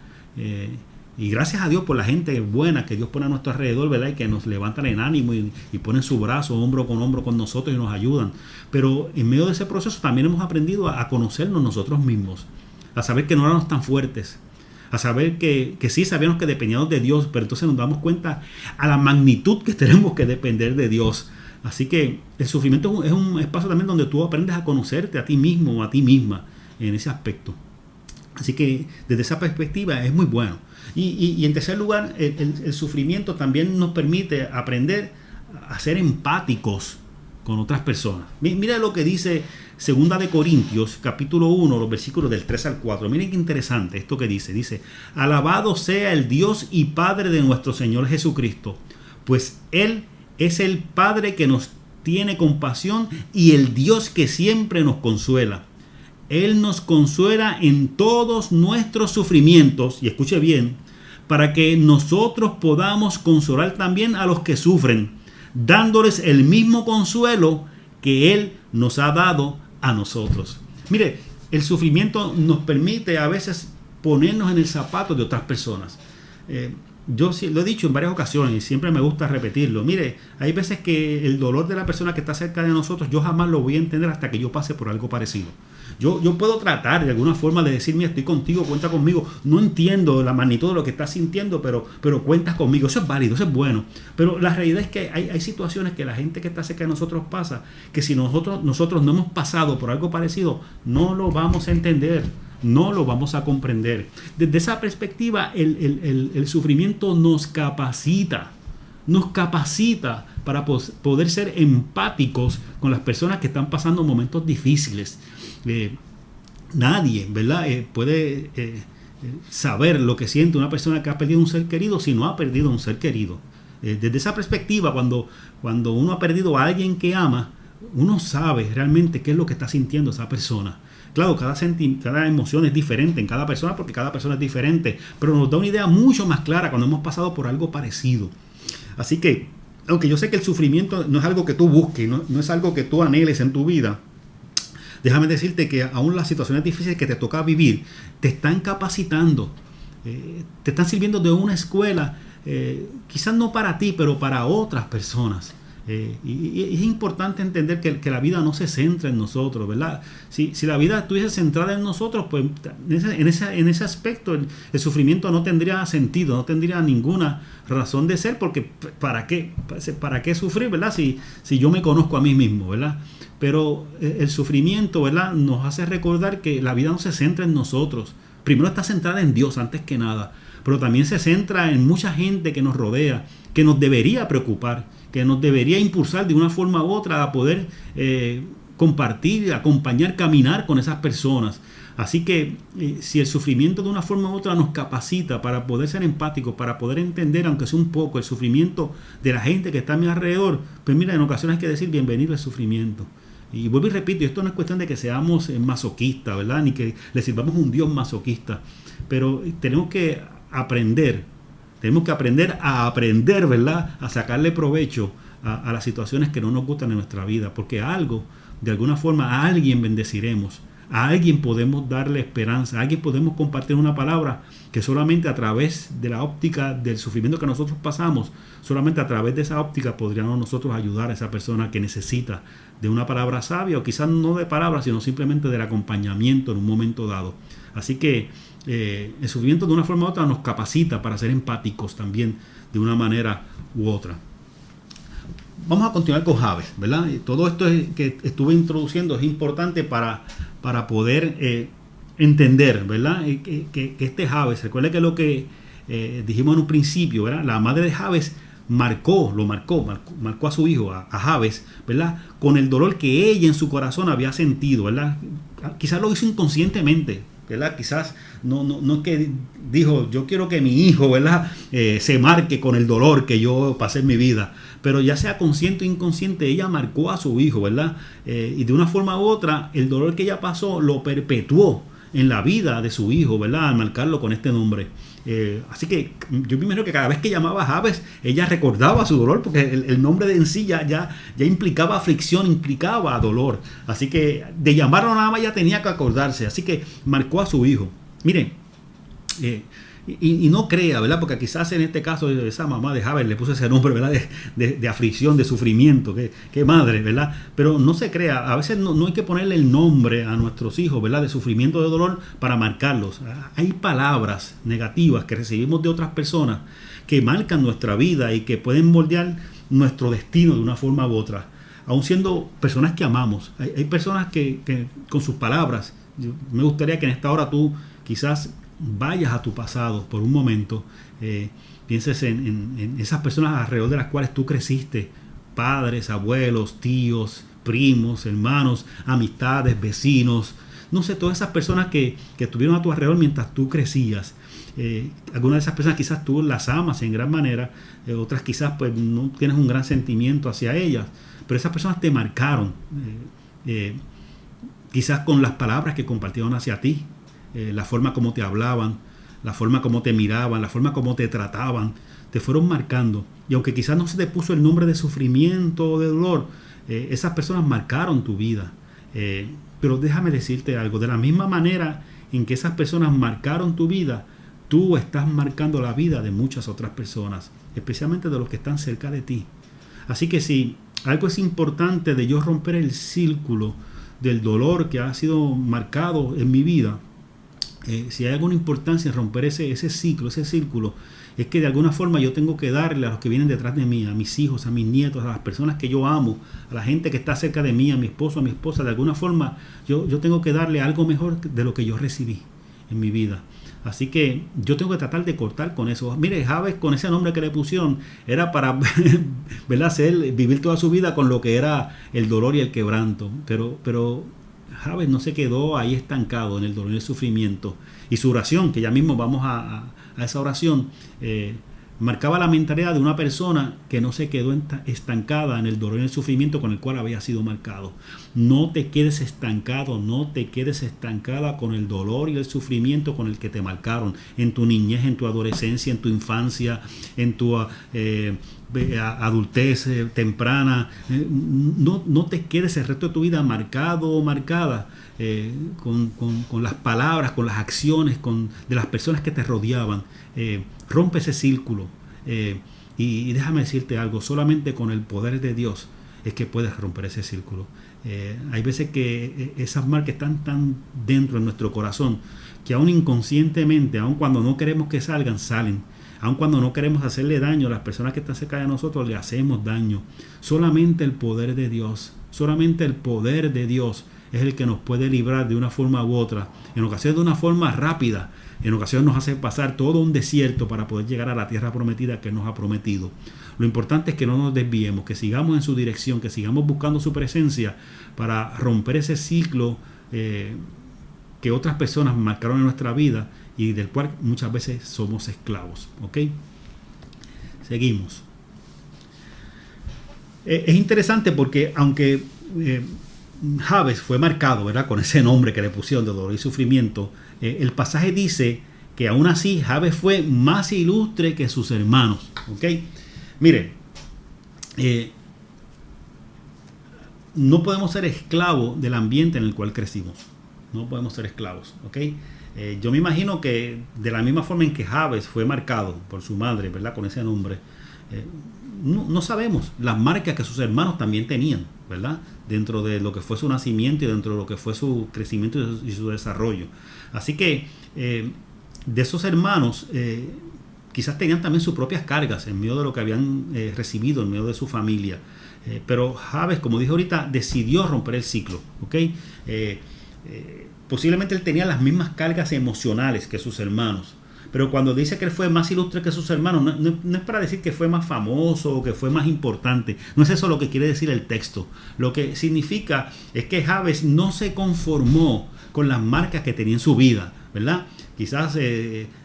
Y gracias a Dios por la gente buena que Dios pone a nuestro alrededor, ¿verdad?, y que nos levantan en ánimo y ponen su brazo hombro con nosotros y nos ayudan. Pero en medio de ese proceso también hemos aprendido a conocernos nosotros mismos, a saber que no éramos tan fuertes, a saber que sí sabíamos que dependíamos de Dios, pero entonces nos damos cuenta a la magnitud que tenemos que depender de Dios. Así que el sufrimiento es un espacio también donde tú aprendes a conocerte a ti mismo o a ti misma en ese aspecto. Así que desde esa perspectiva es muy bueno. Y en tercer lugar, el sufrimiento también nos permite aprender a ser empáticos con otras personas. Mira lo que dice 2 de Corintios, capítulo 1, los versículos del 3 al 4. Miren qué interesante esto que dice. Dice, alabado sea el Dios y Padre de nuestro Señor Jesucristo, pues Él es el Padre que nos tiene compasión y el Dios que siempre nos consuela. Él nos consuela en todos nuestros sufrimientos, y escuche bien, para que nosotros podamos consolar también a los que sufren, dándoles el mismo consuelo que Él nos ha dado a nosotros. Mire, el sufrimiento nos permite a veces ponernos en el zapato de otras personas. Yo lo he dicho en varias ocasiones y siempre me gusta repetirlo. Mire, hay veces que el dolor de la persona que está cerca de nosotros, yo jamás lo voy a entender hasta que yo pase por algo parecido. Yo puedo tratar de alguna forma de decir, mira, estoy contigo, cuenta conmigo. No entiendo la magnitud de lo que estás sintiendo, pero cuentas conmigo. Eso es válido, eso es bueno. Pero la realidad es que hay situaciones que la gente que está cerca de nosotros pasa, que si nosotros no hemos pasado por algo parecido, no lo vamos a entender. No lo vamos a comprender. Desde esa perspectiva, el sufrimiento nos capacita para poder ser empáticos con las personas que están pasando momentos difíciles. Nadie, ¿verdad? Puede saber lo que siente una persona que ha perdido un ser querido si no ha perdido un ser querido. Desde esa perspectiva, cuando uno ha perdido a alguien que ama, uno sabe realmente qué es lo que está sintiendo esa persona. Claro, cada emoción es diferente en cada persona porque cada persona es diferente, pero nos da una idea mucho más clara cuando hemos pasado por algo parecido. Así que, aunque yo sé que el sufrimiento no es algo que tú busques, no es algo que tú anheles en tu vida, déjame decirte que aún las situaciones difíciles que te toca vivir te están capacitando, te están sirviendo de una escuela, quizás no para ti, pero para otras personas. Y es importante entender que la vida no se centra en nosotros, ¿verdad? Si la vida estuviese centrada en nosotros, pues en ese aspecto el sufrimiento no tendría sentido, no tendría ninguna razón de ser, porque ¿para qué sufrir, ¿verdad? Si yo me conozco a mí mismo, ¿verdad? Pero el sufrimiento, ¿verdad?, nos hace recordar que la vida no se centra en nosotros. Primero está centrada en Dios antes que nada, pero también se centra en mucha gente que nos rodea, que nos debería preocupar, que nos debería impulsar de una forma u otra a poder compartir, acompañar, caminar con esas personas. Así que si el sufrimiento de una forma u otra nos capacita para poder ser empáticos, para poder entender, aunque sea un poco, el sufrimiento de la gente que está a mi alrededor, pues mira, en ocasiones hay que decir bienvenido al sufrimiento. Y vuelvo y repito, esto no es cuestión de que seamos masoquistas, ¿verdad? Ni que le sirvamos un Dios masoquista, pero tenemos que aprender a aprender, ¿verdad?, a sacarle provecho a las situaciones que no nos gustan en nuestra vida, porque de alguna forma, a alguien bendeciremos, a alguien podemos darle esperanza, a alguien podemos compartir una palabra que solamente a través de la óptica del sufrimiento que nosotros pasamos, solamente a través de esa óptica podríamos nosotros ayudar a esa persona que necesita de una palabra sabia, o quizás no de palabras, sino simplemente del acompañamiento en un momento dado. Así que el sufrimiento de una forma u otra nos capacita para ser empáticos también de una manera u otra. Vamos a continuar con Jabes, ¿verdad? Todo esto que estuve introduciendo es importante para poder entender, ¿verdad? Que este Jabes, recuerde que lo que dijimos en un principio, ¿verdad? La madre de Jabes marcó a su hijo, a Jabes, ¿verdad?, con el dolor que ella en su corazón había sentido, ¿verdad? Quizás lo hizo inconscientemente, ¿verdad? Quizás no que dijo, yo quiero que mi hijo, ¿verdad?, se marque con el dolor que yo pasé en mi vida, pero ya sea consciente o inconsciente, ella marcó a su hijo, ¿verdad? Y de una forma u otra, el dolor que ella pasó lo perpetuó en la vida de su hijo, ¿verdad?, al marcarlo con este nombre. Así que yo me imagino que cada vez que llamaba a Jabes, ella recordaba su dolor, porque el nombre de en sí ya implicaba aflicción, implicaba dolor. Así que de llamarlo nada más ya tenía que acordarse. Así que marcó a su hijo. Miren, y no crea, ¿verdad? Porque quizás en este caso esa mamá de Jabes le puso ese nombre, ¿verdad?, de aflicción, de sufrimiento, qué madre, ¿verdad? Pero no se crea, a veces no hay que ponerle el nombre a nuestros hijos, ¿verdad?, de sufrimiento, de dolor, para marcarlos. Hay palabras negativas que recibimos de otras personas que marcan nuestra vida y que pueden moldear nuestro destino de una forma u otra, aun siendo personas que amamos. Hay personas que con sus palabras, me gustaría que en esta hora tú quizás vayas a tu pasado por un momento, pienses en esas personas alrededor de las cuales tú creciste, padres, abuelos, tíos, primos, hermanos, amistades, vecinos, no sé, todas esas personas que estuvieron a tu alrededor mientras tú crecías. Algunas de esas personas quizás tú las amas en gran manera, otras quizás pues no tienes un gran sentimiento hacia ellas, pero esas personas te marcaron. quizás con las palabras que compartieron hacia ti, la forma como te hablaban, la forma como te miraban, la forma como te trataban, te fueron marcando. Y aunque quizás no se te puso el nombre de sufrimiento o de dolor, esas personas marcaron tu vida. Pero déjame decirte algo, de la misma manera en que esas personas marcaron tu vida, tú estás marcando la vida de muchas otras personas, especialmente de los que están cerca de ti. Así que si algo es importante de yo romper el círculo del dolor que ha sido marcado en mi vida, si hay alguna importancia en romper ese ciclo, ese círculo, es que de alguna forma yo tengo que darle a los que vienen detrás de mí, a mis hijos, a mis nietos, a las personas que yo amo, a la gente que está cerca de mí, a mi esposo, a mi esposa, de alguna forma yo tengo que darle algo mejor de lo que yo recibí en mi vida. Así que yo tengo que tratar de cortar con eso. Mire, Jabes, con ese nombre que le pusieron, era para ¿verdad? Vivir toda su vida con lo que era el dolor y el quebranto. Pero Jabes no se quedó ahí estancado en el dolor y el sufrimiento. Y su oración, que ya mismo vamos a esa oración, marcaba la mentalidad de una persona que no se quedó estancada en el dolor y el sufrimiento con el cual había sido marcado. No te quedes estancado, no te quedes estancada con el dolor y el sufrimiento con el que te marcaron en tu niñez, en tu adolescencia, en tu infancia, en tu adultez temprana. No te quedes el resto de tu vida marcado o marcada con las palabras, con las acciones de las personas que te rodeaban. Rompe ese círculo, y déjame decirte algo, solamente con el poder de Dios es que puedes romper ese círculo. Hay veces que esas marcas están tan dentro de nuestro corazón que aún inconscientemente, aun cuando no queremos que salgan, salen. Aun cuando no queremos hacerle daño a las personas que están cerca de nosotros, le hacemos daño. Solamente el poder de Dios, solamente el poder de Dios es el que nos puede librar de una forma u otra, en ocasiones de una forma rápida, en ocasiones nos hace pasar todo un desierto para poder llegar a la tierra prometida que nos ha prometido. Lo importante es que no nos desviemos, que sigamos en su dirección, que sigamos buscando su presencia para romper ese ciclo que otras personas marcaron en nuestra vida y del cual muchas veces somos esclavos. ¿Ok? Seguimos. Es interesante porque aunque Jabes fue marcado, ¿verdad?, con ese nombre que le pusieron de dolor y sufrimiento, el pasaje dice que aún así Jabes fue más ilustre que sus hermanos. ¿Ok? Mire, no podemos ser esclavos del ambiente en el cual crecimos. No podemos ser esclavos. ¿Ok? Yo me imagino que de la misma forma en que Jabes fue marcado por su madre, ¿verdad?, con ese nombre, no sabemos las marcas que sus hermanos también tenían, ¿verdad?, dentro de lo que fue su nacimiento y dentro de lo que fue su crecimiento y su desarrollo. Así que de esos hermanos quizás tenían también sus propias cargas en medio de lo que habían recibido en medio de su familia. Pero Jabes, como dije ahorita, decidió romper el ciclo. ¿Ok? Posiblemente él tenía las mismas cargas emocionales que sus hermanos. Pero cuando dice que él fue más ilustre que sus hermanos, no es para decir que fue más famoso o que fue más importante. No es eso lo que quiere decir el texto. Lo que significa es que Jabes no se conformó con las marcas que tenía en su vida, ¿verdad? Quizás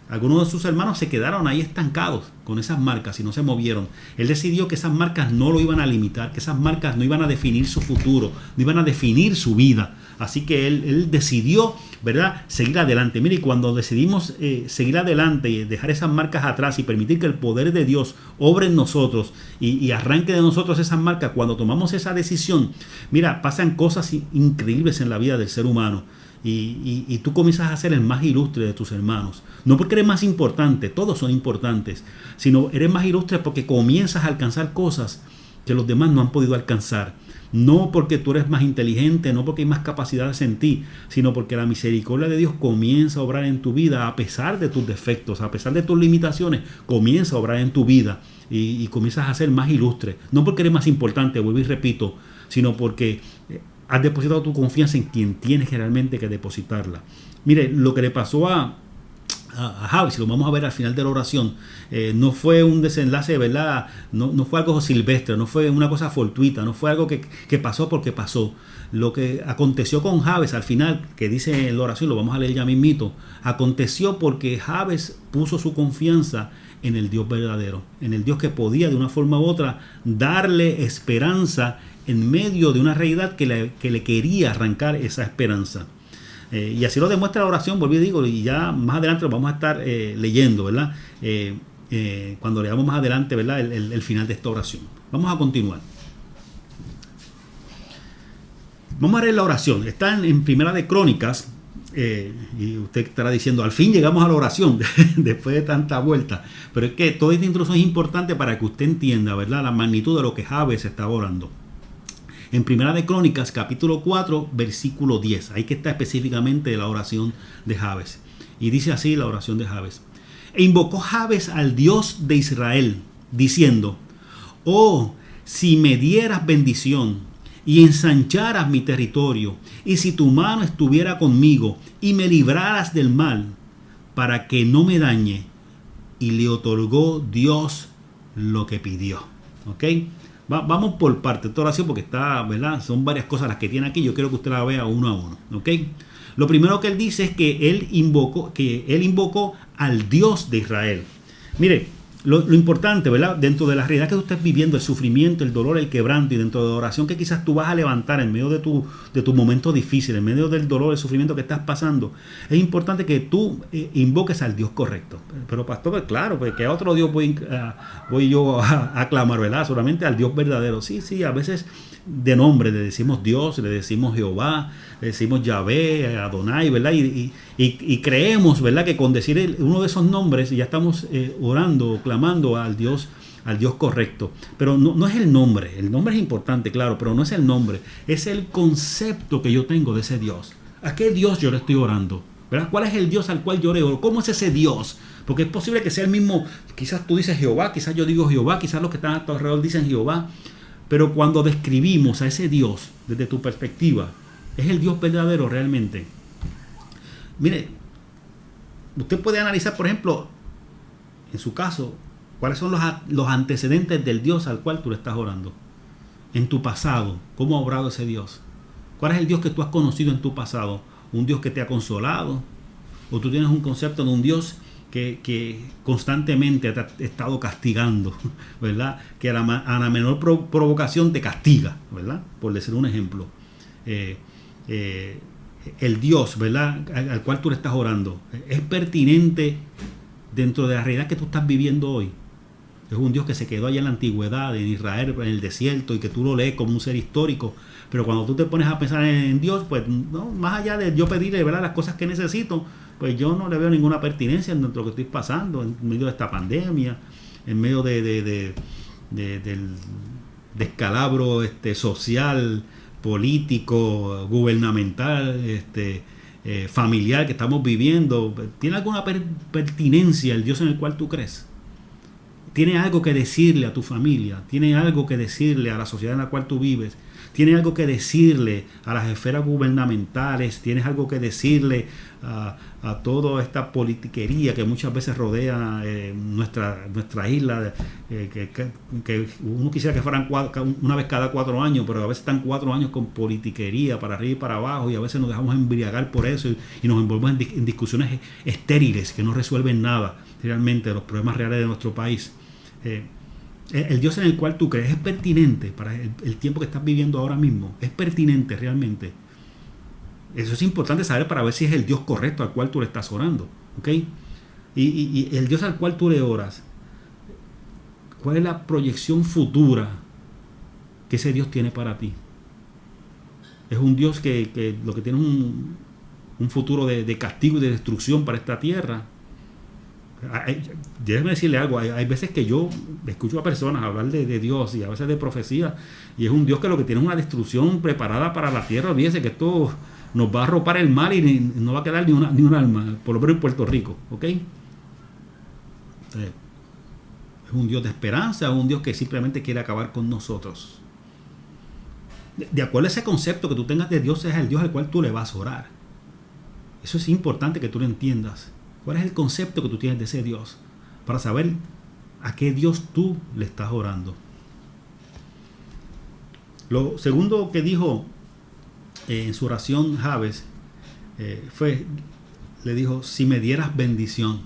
algunos de sus hermanos se quedaron ahí estancados con esas marcas y no se movieron. Él decidió que esas marcas no lo iban a limitar, que esas marcas no iban a definir su futuro, no iban a definir su vida. Así que él decidió, ¿verdad?, seguir adelante. Mire, cuando decidimos seguir adelante y dejar esas marcas atrás y permitir que el poder de Dios obre en nosotros y arranque de nosotros esas marcas, cuando tomamos esa decisión, mira, pasan cosas increíbles en la vida del ser humano. Y tú comienzas a ser el más ilustre de tus hermanos. No porque eres más importante, todos son importantes, sino eres más ilustre porque comienzas a alcanzar cosas que los demás no han podido alcanzar. No porque tú eres más inteligente, no porque hay más capacidades en ti, sino porque la misericordia de Dios comienza a obrar en tu vida a pesar de tus defectos, a pesar de tus limitaciones, comienza a obrar en tu vida y comienzas a ser más ilustre. No porque eres más importante, vuelvo y repito, sino porque has depositado tu confianza en quien tienes realmente que depositarla. Mire, lo que le pasó a a Jabes, y lo vamos a ver al final de la oración, no fue un desenlace, ¿verdad? No fue algo silvestre, no fue una cosa fortuita, no fue algo que pasó porque pasó. Lo que aconteció con Jabes al final, que dice en la oración, lo vamos a leer ya mismito, aconteció porque Jabes puso su confianza en el Dios verdadero, en el Dios que podía de una forma u otra darle esperanza en medio de una realidad que le quería arrancar esa esperanza. Y así lo demuestra la oración, volví y digo, y ya más adelante lo vamos a estar leyendo, ¿verdad? Cuando leamos más adelante, ¿verdad? El final de esta oración. Vamos a continuar. Vamos a leer la oración. Está en Primera de Crónicas, y usted estará diciendo, al fin llegamos a la oración, después de tanta vuelta. Pero es que toda esta introducción es importante para que usted entienda, ¿verdad? La magnitud de lo que Jabes estaba orando. En Primera de Crónicas, capítulo 4, versículo 10. Ahí que está específicamente la oración de Jabes. Y dice así la oración de Jabes. E invocó Jabes al Dios de Israel, diciendo, oh, si me dieras bendición y ensancharas mi territorio, y si tu mano estuviera conmigo y me libraras del mal, para que no me dañe. Y le otorgó Dios lo que pidió. ¿Ok? Vamos por parte de esta oración porque está, ¿verdad? Son varias cosas las que tiene aquí. Yo quiero que usted la vea uno a uno. ¿Ok? Lo primero que él dice es que él invocó al Dios de Israel. Mire, lo importante, ¿verdad? Dentro de la realidad que tú estés viviendo, el sufrimiento, el dolor, el quebranto, y dentro de la oración que quizás tú vas a levantar en medio de tu momento difícil, en medio del dolor, el sufrimiento que estás pasando, es importante que tú invoques al Dios correcto. Pero pastor, pues claro, pues que a otro Dios voy yo a clamar, ¿verdad? Solamente al Dios verdadero. Sí, a veces de nombre le decimos Dios, le decimos Jehová, le decimos Yahvé, Adonai, ¿verdad? Y creemos, ¿verdad? Que con decir uno de esos nombres ya estamos orando, clamando al Dios correcto. Pero no es el nombre es importante, claro, pero no es el nombre, es el concepto que yo tengo de ese Dios. ¿A qué Dios yo le estoy orando? ¿Verdad? ¿Cuál es el Dios al cual yo le oro? ¿Cómo es ese Dios? Porque es posible que sea el mismo, quizás tú dices Jehová, quizás yo digo Jehová, quizás los que están a tu alrededor dicen Jehová. Pero cuando describimos a ese Dios desde tu perspectiva, ¿es el Dios verdadero realmente? Mire, usted puede analizar, por ejemplo, en su caso, cuáles son los antecedentes del Dios al cual tú le estás orando. En tu pasado, ¿cómo ha obrado ese Dios? ¿Cuál es el Dios que tú has conocido en tu pasado? ¿Un Dios que te ha consolado? ¿O tú tienes un concepto de un Dios que constantemente te ha estado castigando, ¿verdad? Que a la menor provocación te castiga, ¿verdad? Por decir un ejemplo. El Dios, ¿verdad? Al cual tú le estás orando, ¿es pertinente dentro de la realidad que tú estás viviendo hoy? Es un Dios que se quedó allá en la antigüedad, en Israel, en el desierto, y que tú lo lees como un ser histórico. Pero cuando tú te pones a pensar en Dios, pues no, más allá de yo pedirle, ¿verdad?, las cosas que necesito, pues yo no le veo ninguna pertinencia en lo que estoy pasando, en medio de esta pandemia, en medio del descalabro social, político, gubernamental, familiar que estamos viviendo. ¿Tiene alguna pertinencia el Dios en el cual tú crees? ¿Tiene algo que decirle a tu familia? ¿Tiene algo que decirle a la sociedad en la cual tú vives? ¿Tiene algo que decirle a las esferas gubernamentales? ¿Tienes algo que decirle a toda esta politiquería que muchas veces rodea nuestra isla? Que uno quisiera que fueran una vez cada 4 años, pero a veces están 4 años con politiquería para arriba y para abajo, y a veces nos dejamos embriagar por eso y nos envolvemos en discusiones estériles que no resuelven nada realmente los problemas reales de nuestro país. El Dios en el cual tú crees es pertinente para el tiempo que estás viviendo ahora mismo. Es pertinente realmente. Eso es importante saber para ver si es el Dios correcto al cual tú le estás orando. ¿Ok? Y el Dios al cual tú le oras, ¿cuál es la proyección futura que ese Dios tiene para ti? Es un Dios que lo que tiene es un futuro de castigo y de destrucción para esta tierra. Déjeme decirle algo, hay veces que yo escucho a personas hablar de Dios y a veces de profecía, y es un Dios que lo que tiene es una destrucción preparada para la tierra. Olvídese que esto nos va a arropar el mal y no va a quedar ni un alma, por lo menos en Puerto Rico, ¿ok? Es un Dios de esperanza, un Dios que simplemente quiere acabar con nosotros. De acuerdo a ese concepto que tú tengas de Dios, es el Dios al cual tú le vas a orar. Eso es importante que tú lo entiendas. ¿Cuál es el concepto que tú tienes de ese Dios? Para saber a qué Dios tú le estás orando. Lo segundo que dijo en su oración Jabes le dijo, si me dieras bendición.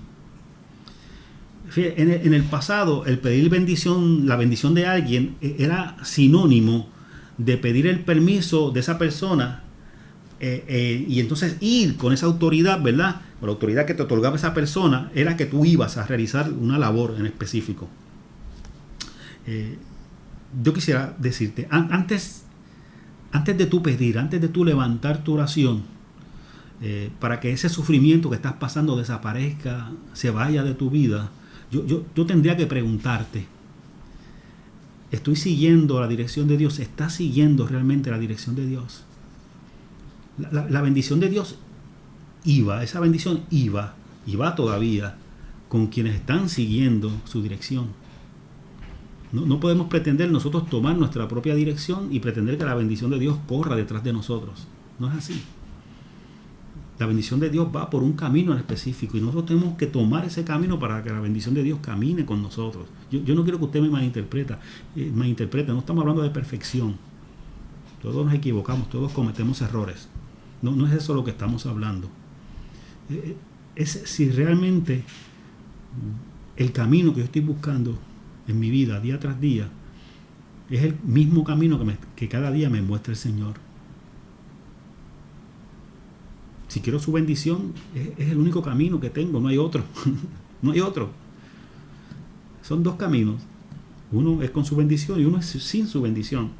En el pasado, el pedir bendición, la bendición de alguien, era sinónimo de pedir el permiso de esa persona y entonces ir con esa autoridad, ¿verdad? Con la autoridad que te otorgaba esa persona, era que tú ibas a realizar una labor en específico. Yo quisiera decirte, antes de tú pedir, antes de tú levantar tu oración, para que ese sufrimiento que estás pasando desaparezca, se vaya de tu vida, yo tendría que preguntarte, ¿estoy siguiendo la dirección de Dios? ¿Estás siguiendo realmente la dirección de Dios? La bendición de Dios esa bendición iba y va todavía con quienes están siguiendo su dirección. No podemos pretender nosotros tomar nuestra propia dirección y pretender que la bendición de Dios corra detrás de nosotros. No es así. La bendición de Dios va por un camino en específico y nosotros tenemos que tomar ese camino para que la bendición de Dios camine con nosotros. Yo no quiero que usted me malinterprete. No estamos hablando de perfección. Todos nos equivocamos, todos cometemos errores. No es eso lo que estamos hablando. Es si realmente el camino que yo estoy buscando en mi vida, día tras día, es el mismo camino que cada día me muestra el Señor. Si quiero su bendición, es el único camino que tengo, no hay otro. No hay otro. Son dos caminos. Uno es con su bendición y uno es sin su bendición.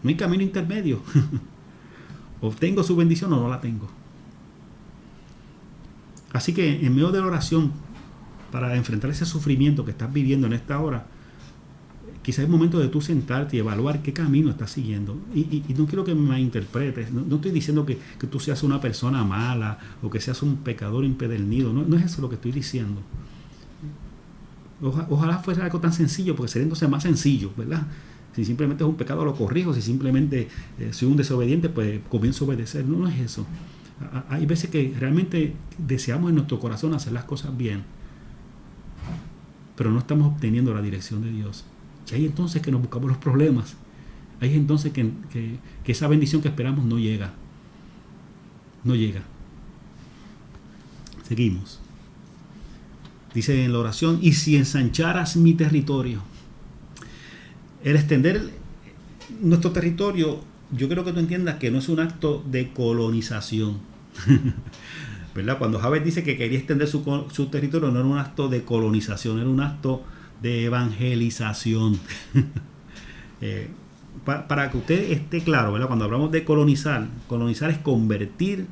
No hay camino intermedio. O tengo su bendición o no la tengo. Así que en medio de la oración, para enfrentar ese sufrimiento que estás viviendo en esta hora, quizás es momento de tú sentarte y evaluar qué camino estás siguiendo. Y no quiero que me malinterpretes. No estoy diciendo que tú seas una persona mala o que seas un pecador empedernido. No es eso lo que estoy diciendo. Ojalá fuera algo tan sencillo, porque sería entonces más sencillo, ¿verdad? Si simplemente es un pecado, lo corrijo. Si simplemente soy un desobediente, pues comienzo a obedecer. No es eso. Hay veces que realmente deseamos en nuestro corazón hacer las cosas bien, pero no estamos obteniendo la dirección de Dios. Y hay entonces que nos buscamos los problemas. Hay entonces que esa bendición que esperamos no llega. No llega. Seguimos. Dice en la oración, y si ensancharas mi territorio. El extender nuestro territorio, yo creo que tú entiendas que no es un acto de colonización. ¿Verdad? Cuando Jabes dice que quería extender su territorio, no era un acto de colonización, era un acto de evangelización. Para que usted esté claro, ¿verdad? Cuando hablamos de colonizar es convertir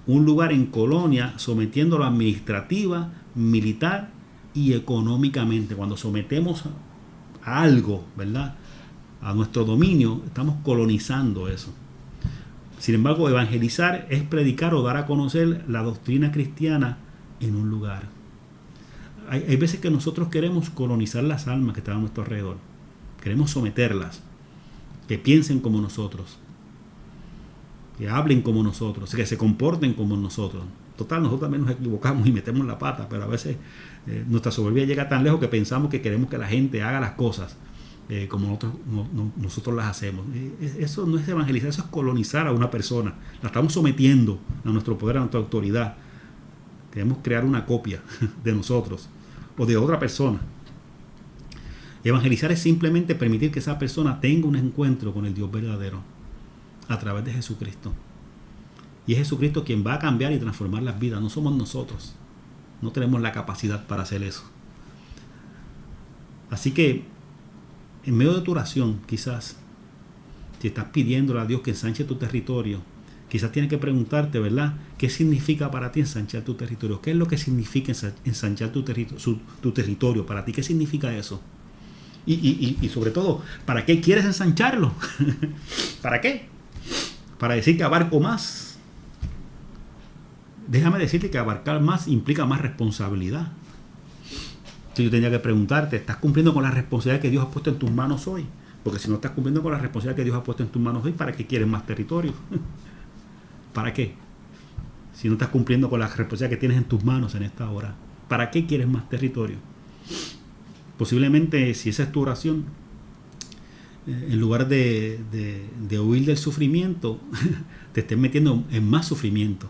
un lugar en colonia, sometiéndolo administrativa, militar y económicamente. Cuando sometemos a algo, ¿verdad?, a nuestro dominio, estamos colonizando eso. Sin embargo, evangelizar es predicar o dar a conocer la doctrina cristiana en un lugar. Hay veces que nosotros queremos colonizar las almas que están a nuestro alrededor. Queremos someterlas, que piensen como nosotros, que hablen como nosotros, que se comporten como nosotros. Total, nosotros también nos equivocamos y metemos la pata, pero a veces nuestra soberbia llega tan lejos que pensamos que queremos que la gente haga las cosas como nosotros las hacemos. Eso no es evangelizar, eso es colonizar a una persona. La estamos sometiendo a nuestro poder, a nuestra autoridad. Queremos crear una copia de nosotros o de otra persona. Evangelizar es simplemente permitir que esa persona tenga un encuentro con el Dios verdadero a través de Jesucristo. Y es Jesucristo quien va a cambiar y transformar las vidas. No somos nosotros. No tenemos la capacidad para hacer eso. Así que, en medio de tu oración, quizás, si estás pidiéndole a Dios que ensanche tu territorio, quizás tienes que preguntarte, ¿verdad?, ¿qué significa para ti ensanchar tu territorio? ¿Qué es lo que significa ensanchar tu territorio para ti? ¿Qué significa eso? Y sobre todo, ¿para qué quieres ensancharlo? ¿Para qué? Para decir que abarco más. Déjame decirte que abarcar más implica más responsabilidad. Si yo tenía que preguntarte, ¿estás cumpliendo con la responsabilidad que Dios ha puesto en tus manos hoy? Porque si no estás cumpliendo con la responsabilidad que Dios ha puesto en tus manos hoy, ¿para qué quieres más territorio? ¿Para qué? si no estás cumpliendo con la responsabilidad que tienes en tus manos en esta hora? ¿Para qué quieres más territorio? Posiblemente, si esa es tu oración, en lugar de huir del sufrimiento, te estés metiendo en más sufrimiento.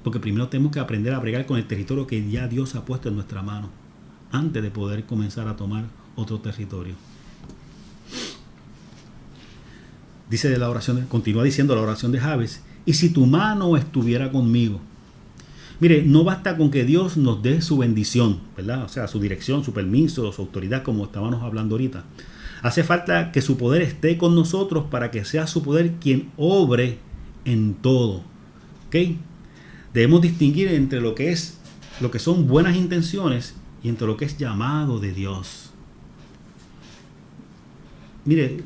Porque primero tenemos que aprender a bregar con el territorio que ya Dios ha puesto en nuestra mano, antes de poder comenzar a tomar otro territorio. Dice la oración, continúa diciendo la oración de Jabes: y si tu mano estuviera conmigo. Mire, no basta con que Dios nos dé su bendición, ¿verdad? O sea, su dirección, su permiso, su autoridad, como estábamos hablando ahorita. Hace falta que su poder esté con nosotros para que sea su poder quien obre en todo. ¿Ok? Debemos distinguir entre lo que son buenas intenciones y entre lo que es llamado de Dios. Mire,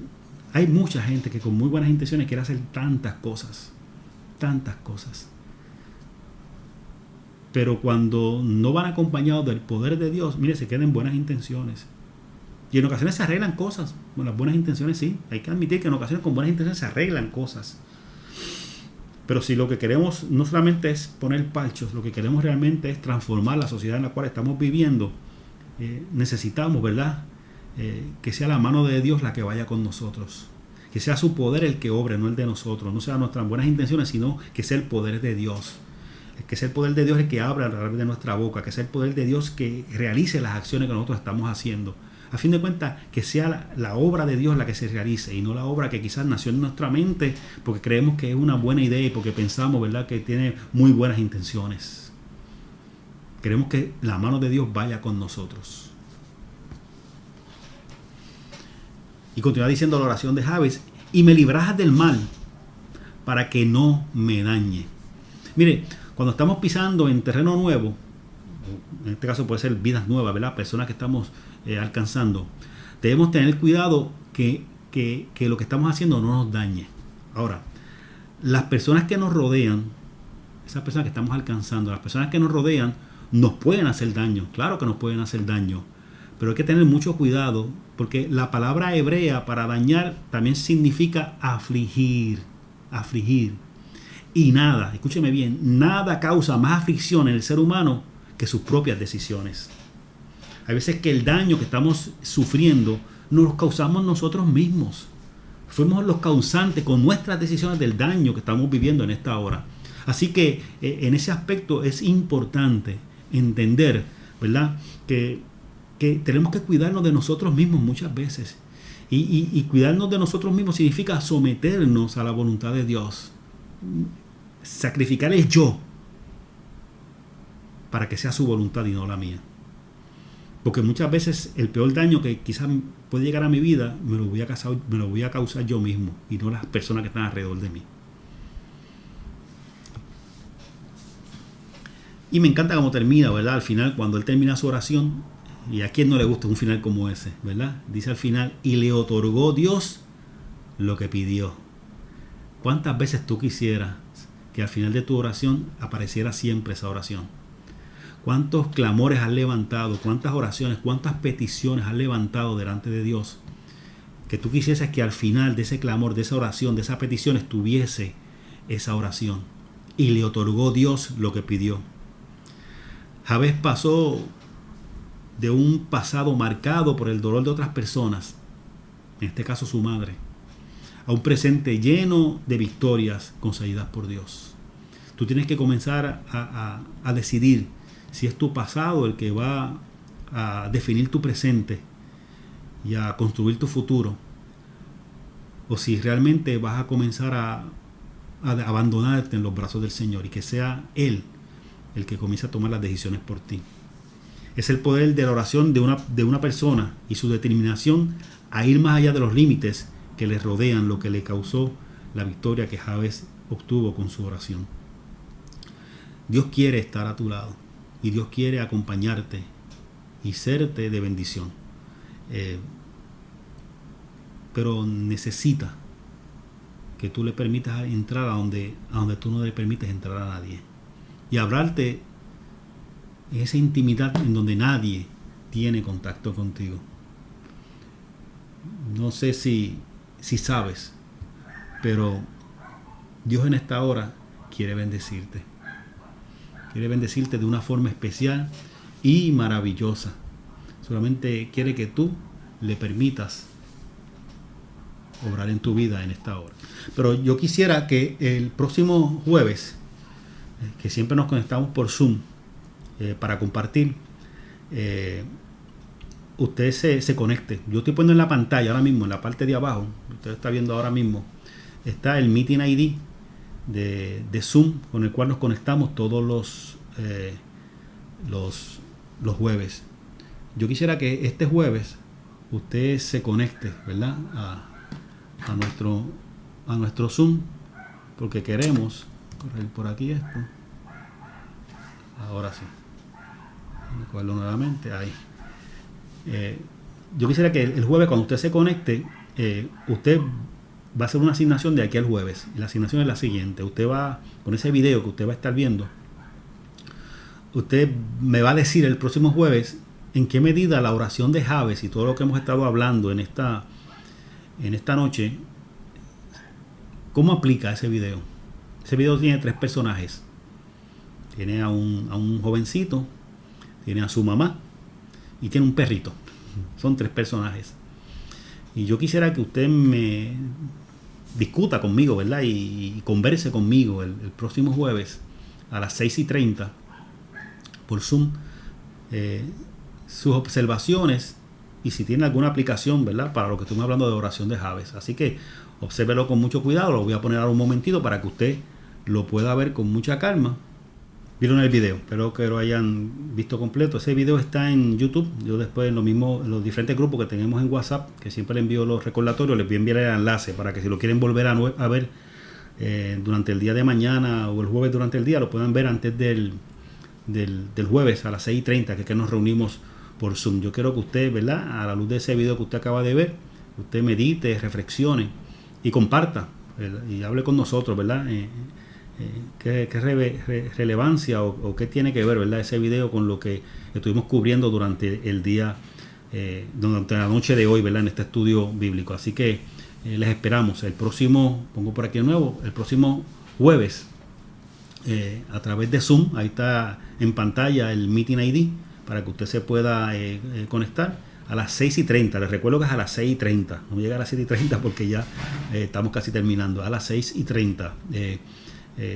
hay mucha gente que con muy buenas intenciones quiere hacer tantas cosas. Pero cuando no van acompañados del poder de Dios, mire, se quedan en buenas intenciones. Y en ocasiones se arreglan cosas. Con las buenas intenciones sí. Hay que admitir que en ocasiones con buenas intenciones se arreglan cosas. Pero si lo que queremos no solamente es poner parchos, lo que queremos realmente es transformar la sociedad en la cual estamos viviendo, necesitamos, ¿verdad? Que sea la mano de Dios la que vaya con nosotros. Que sea su poder el que obre, no el de nosotros. No sean nuestras buenas intenciones, sino que sea el poder de Dios. Que sea el poder de Dios el que abra a través de nuestra boca. Que sea el poder de Dios que realice las acciones que nosotros estamos haciendo. A fin de cuentas, que sea la obra de Dios la que se realice y no la obra que quizás nació en nuestra mente porque creemos que es una buena idea y porque pensamos, ¿verdad?, que tiene muy buenas intenciones. Queremos que la mano de Dios vaya con nosotros. Y continúa diciendo la oración de Jabes: y me librarás del mal para que no me dañe. Mire, cuando estamos pisando en terreno nuevo, en este caso puede ser vidas nuevas, ¿verdad?, personas que estamos alcanzando, debemos tener cuidado que lo que estamos haciendo no nos dañe. Ahora, las personas que nos rodean, esas personas que estamos alcanzando, las personas que nos rodean, nos pueden hacer daño. Claro que nos pueden hacer daño, pero hay que tener mucho cuidado porque la palabra hebrea para dañar también significa afligir. Y nada, escúcheme bien, nada causa más aflicción en el ser humano que sus propias decisiones. Hay veces que el daño que estamos sufriendo nos lo causamos nosotros mismos. Fuimos los causantes con nuestras decisiones del daño que estamos viviendo en esta hora. Así que en ese aspecto es importante entender, ¿verdad?, que tenemos que cuidarnos de nosotros mismos muchas veces. Y cuidarnos de nosotros mismos significa someternos a la voluntad de Dios. Sacrificar el yo para que sea su voluntad y no la mía. Porque muchas veces el peor daño que quizás puede llegar a mi vida me lo voy a causar yo mismo y no las personas que están alrededor de mí. Y me encanta cómo termina, ¿verdad? Al final, cuando él termina su oración, y a quién no le gusta un final como ese, ¿verdad? Dice al final: y le otorgó Dios lo que pidió. ¿Cuántas veces tú quisieras que al final de tu oración apareciera siempre esa oración? ¿Cuántos clamores has levantado? ¿Cuántas oraciones? ¿Cuántas peticiones has levantado delante de Dios? Que tú quisieses que al final de ese clamor, de esa oración, de esa petición estuviese esa oración. Y le otorgó Dios lo que pidió. Jabes pasó de un pasado marcado por el dolor de otras personas, en este caso su madre, a un presente lleno de victorias concedidas por Dios. Tú tienes que comenzar a decidir si es tu pasado el que va a definir tu presente y a construir tu futuro, o si realmente vas a comenzar a abandonarte en los brazos del Señor y que sea Él el que comience a tomar las decisiones por ti. Es el poder de la oración de una persona y su determinación a ir más allá de los límites que le rodean, lo que le causó la victoria que Jabes obtuvo con su oración. Dios quiere estar a tu lado y Dios quiere acompañarte y serte de bendición. Pero necesita que tú le permitas entrar a donde tú no le permites entrar a nadie. Y hablarte en esa intimidad en donde nadie tiene contacto contigo. No sé si sabes, pero Dios en esta hora quiere bendecirte. quiere bendecirte de una forma especial y maravillosa. Solamente quiere que tú le permitas obrar en tu vida en esta hora. Pero yo quisiera que el próximo jueves, que siempre nos conectamos por Zoom para compartir, usted se conecte. Yo estoy poniendo en la pantalla ahora mismo, en la parte de abajo, usted está viendo ahora mismo, está el Meeting ID de Zoom, con el cual nos conectamos todos los jueves. Yo quisiera que este jueves usted se conecte, ¿verdad?, a nuestro Zoom, porque queremos correr por aquí esto. Ahora sí, vamos a cogerlo nuevamente ahí. Yo quisiera que el jueves, cuando usted se conecte, usted va a hacer una asignación de aquí al jueves, y la asignación es la siguiente. Usted va, con ese video que usted va a estar viendo, usted me va a decir el próximo jueves en qué medida la oración de Jabes y todo lo que hemos estado hablando en esta noche, cómo aplica ese video. Ese video tiene 3 personajes. Tiene a un jovencito, tiene a su mamá y tiene un perrito. Son 3 personajes. Y yo quisiera que usted me discuta conmigo, ¿verdad? Y converse conmigo el próximo jueves a las 6:30 por Zoom, sus observaciones y si tiene alguna aplicación, ¿verdad?, para lo que estamos hablando de oración de Jabes. Así que obsérvelo con mucho cuidado. Lo voy a poner ahora un momentito para que usted lo pueda ver con mucha calma. Vieron el video, espero que lo hayan visto completo. Ese video está en YouTube. Yo después, en los diferentes grupos que tenemos en WhatsApp, que siempre le envío los recordatorios, les voy a enviar el enlace para que si lo quieren volver a ver durante el día de mañana o el jueves durante el día, lo puedan ver antes del jueves a las 6:30, que nos reunimos por Zoom. Yo quiero que usted, ¿verdad?, a la luz de ese video que usted acaba de ver, usted medite, reflexione y comparta, ¿verdad?, y hable con nosotros, ¿verdad? ¿Qué relevancia o qué tiene que ver, ¿verdad?, ese video con lo que estuvimos cubriendo durante el día, durante la noche de hoy, ¿verdad?, en este estudio bíblico. Así que les esperamos el próximo, pongo por aquí de nuevo, el próximo jueves a través de Zoom. Ahí está en pantalla el Meeting ID para que usted se pueda conectar a las 6:30. Les recuerdo que es a las 6:30. No llega a las 7:30 porque ya estamos casi terminando. A las 6:30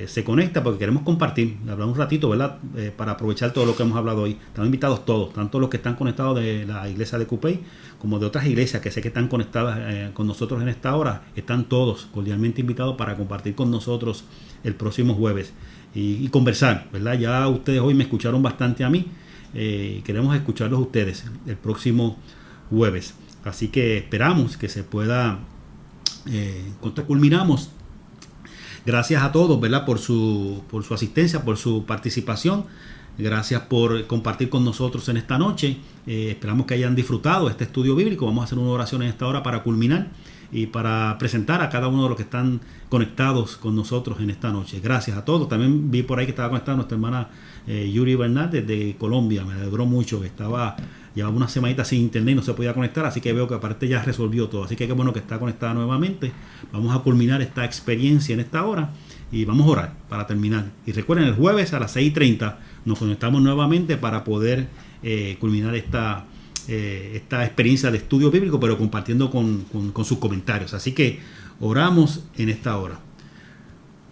se conecta porque queremos compartir, hablar un ratito, ¿verdad?, para aprovechar todo lo que hemos hablado hoy. Están invitados todos, tanto los que están conectados de la iglesia de Cupey como de otras iglesias que sé que están conectadas con nosotros en esta hora. Están todos cordialmente invitados para compartir con nosotros el próximo jueves y conversar, ¿verdad? Ya ustedes hoy me escucharon bastante a mí. Queremos escucharlos ustedes el próximo jueves. Así que esperamos que se pueda. Cuando culminamos, gracias a todos, ¿verdad?, por su asistencia, por su participación. Gracias por compartir con nosotros en esta noche. Esperamos que hayan disfrutado este estudio bíblico. Vamos a hacer una oración en esta hora para culminar y para presentar a cada uno de los que están conectados con nosotros en esta noche. Gracias a todos. También vi por ahí que estaba conectada nuestra hermana Yuri Bernal desde Colombia. Me alegró mucho que llevaba una semanita sin internet y no se podía conectar, así que veo que aparte ya resolvió todo. Así que qué bueno que está conectada nuevamente. Vamos a culminar esta experiencia en esta hora y vamos a orar para terminar. Y recuerden, el jueves a las 6:30 nos conectamos nuevamente para poder culminar esta experiencia de estudio bíblico, pero compartiendo con sus comentarios. Así que oramos en esta hora.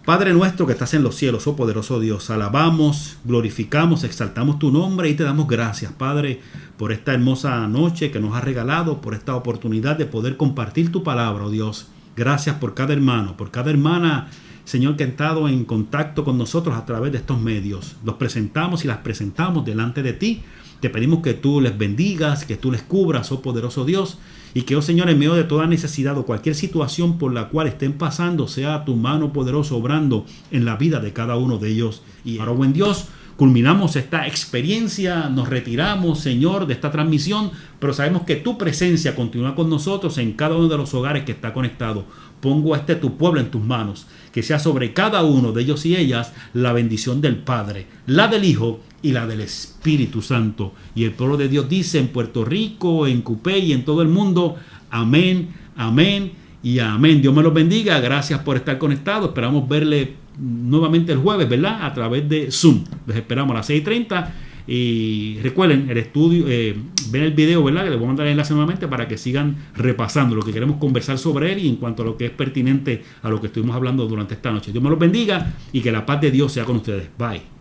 Padre nuestro que estás en los cielos, oh poderoso Dios, alabamos, glorificamos, exaltamos tu nombre y te damos gracias, Padre, por esta hermosa noche que nos has regalado, por esta oportunidad de poder compartir tu palabra, oh Dios. Gracias por cada hermano, por cada hermana, Señor, que ha estado en contacto con nosotros a través de estos medios. Los presentamos y las presentamos delante de ti. Te pedimos que tú les bendigas, que tú les cubras, oh poderoso Dios, y que, oh Señor, en medio de toda necesidad o cualquier situación por la cual estén pasando, sea tu mano poderosa obrando en la vida de cada uno de ellos. Y ahora, buen Dios, culminamos esta experiencia, nos retiramos, Señor, de esta transmisión, pero sabemos que tu presencia continúa con nosotros en cada uno de los hogares que está conectado. Pongo a tu pueblo en tus manos, que sea sobre cada uno de ellos y ellas la bendición del Padre, la del Hijo y la del Espíritu Santo. Y el pueblo de Dios dice en Puerto Rico, en Cupey y en todo el mundo, amén, amén y amén. Dios me los bendiga. Gracias por estar conectados. Esperamos verle nuevamente el jueves, ¿verdad? A través de Zoom. Les esperamos a las 6:30. Y recuerden, el estudio, ven el video, ¿verdad? Que les voy a mandar el enlace nuevamente para que sigan repasando lo que queremos conversar sobre él y en cuanto a lo que es pertinente a lo que estuvimos hablando durante esta noche. Dios me los bendiga y que la paz de Dios sea con ustedes. Bye.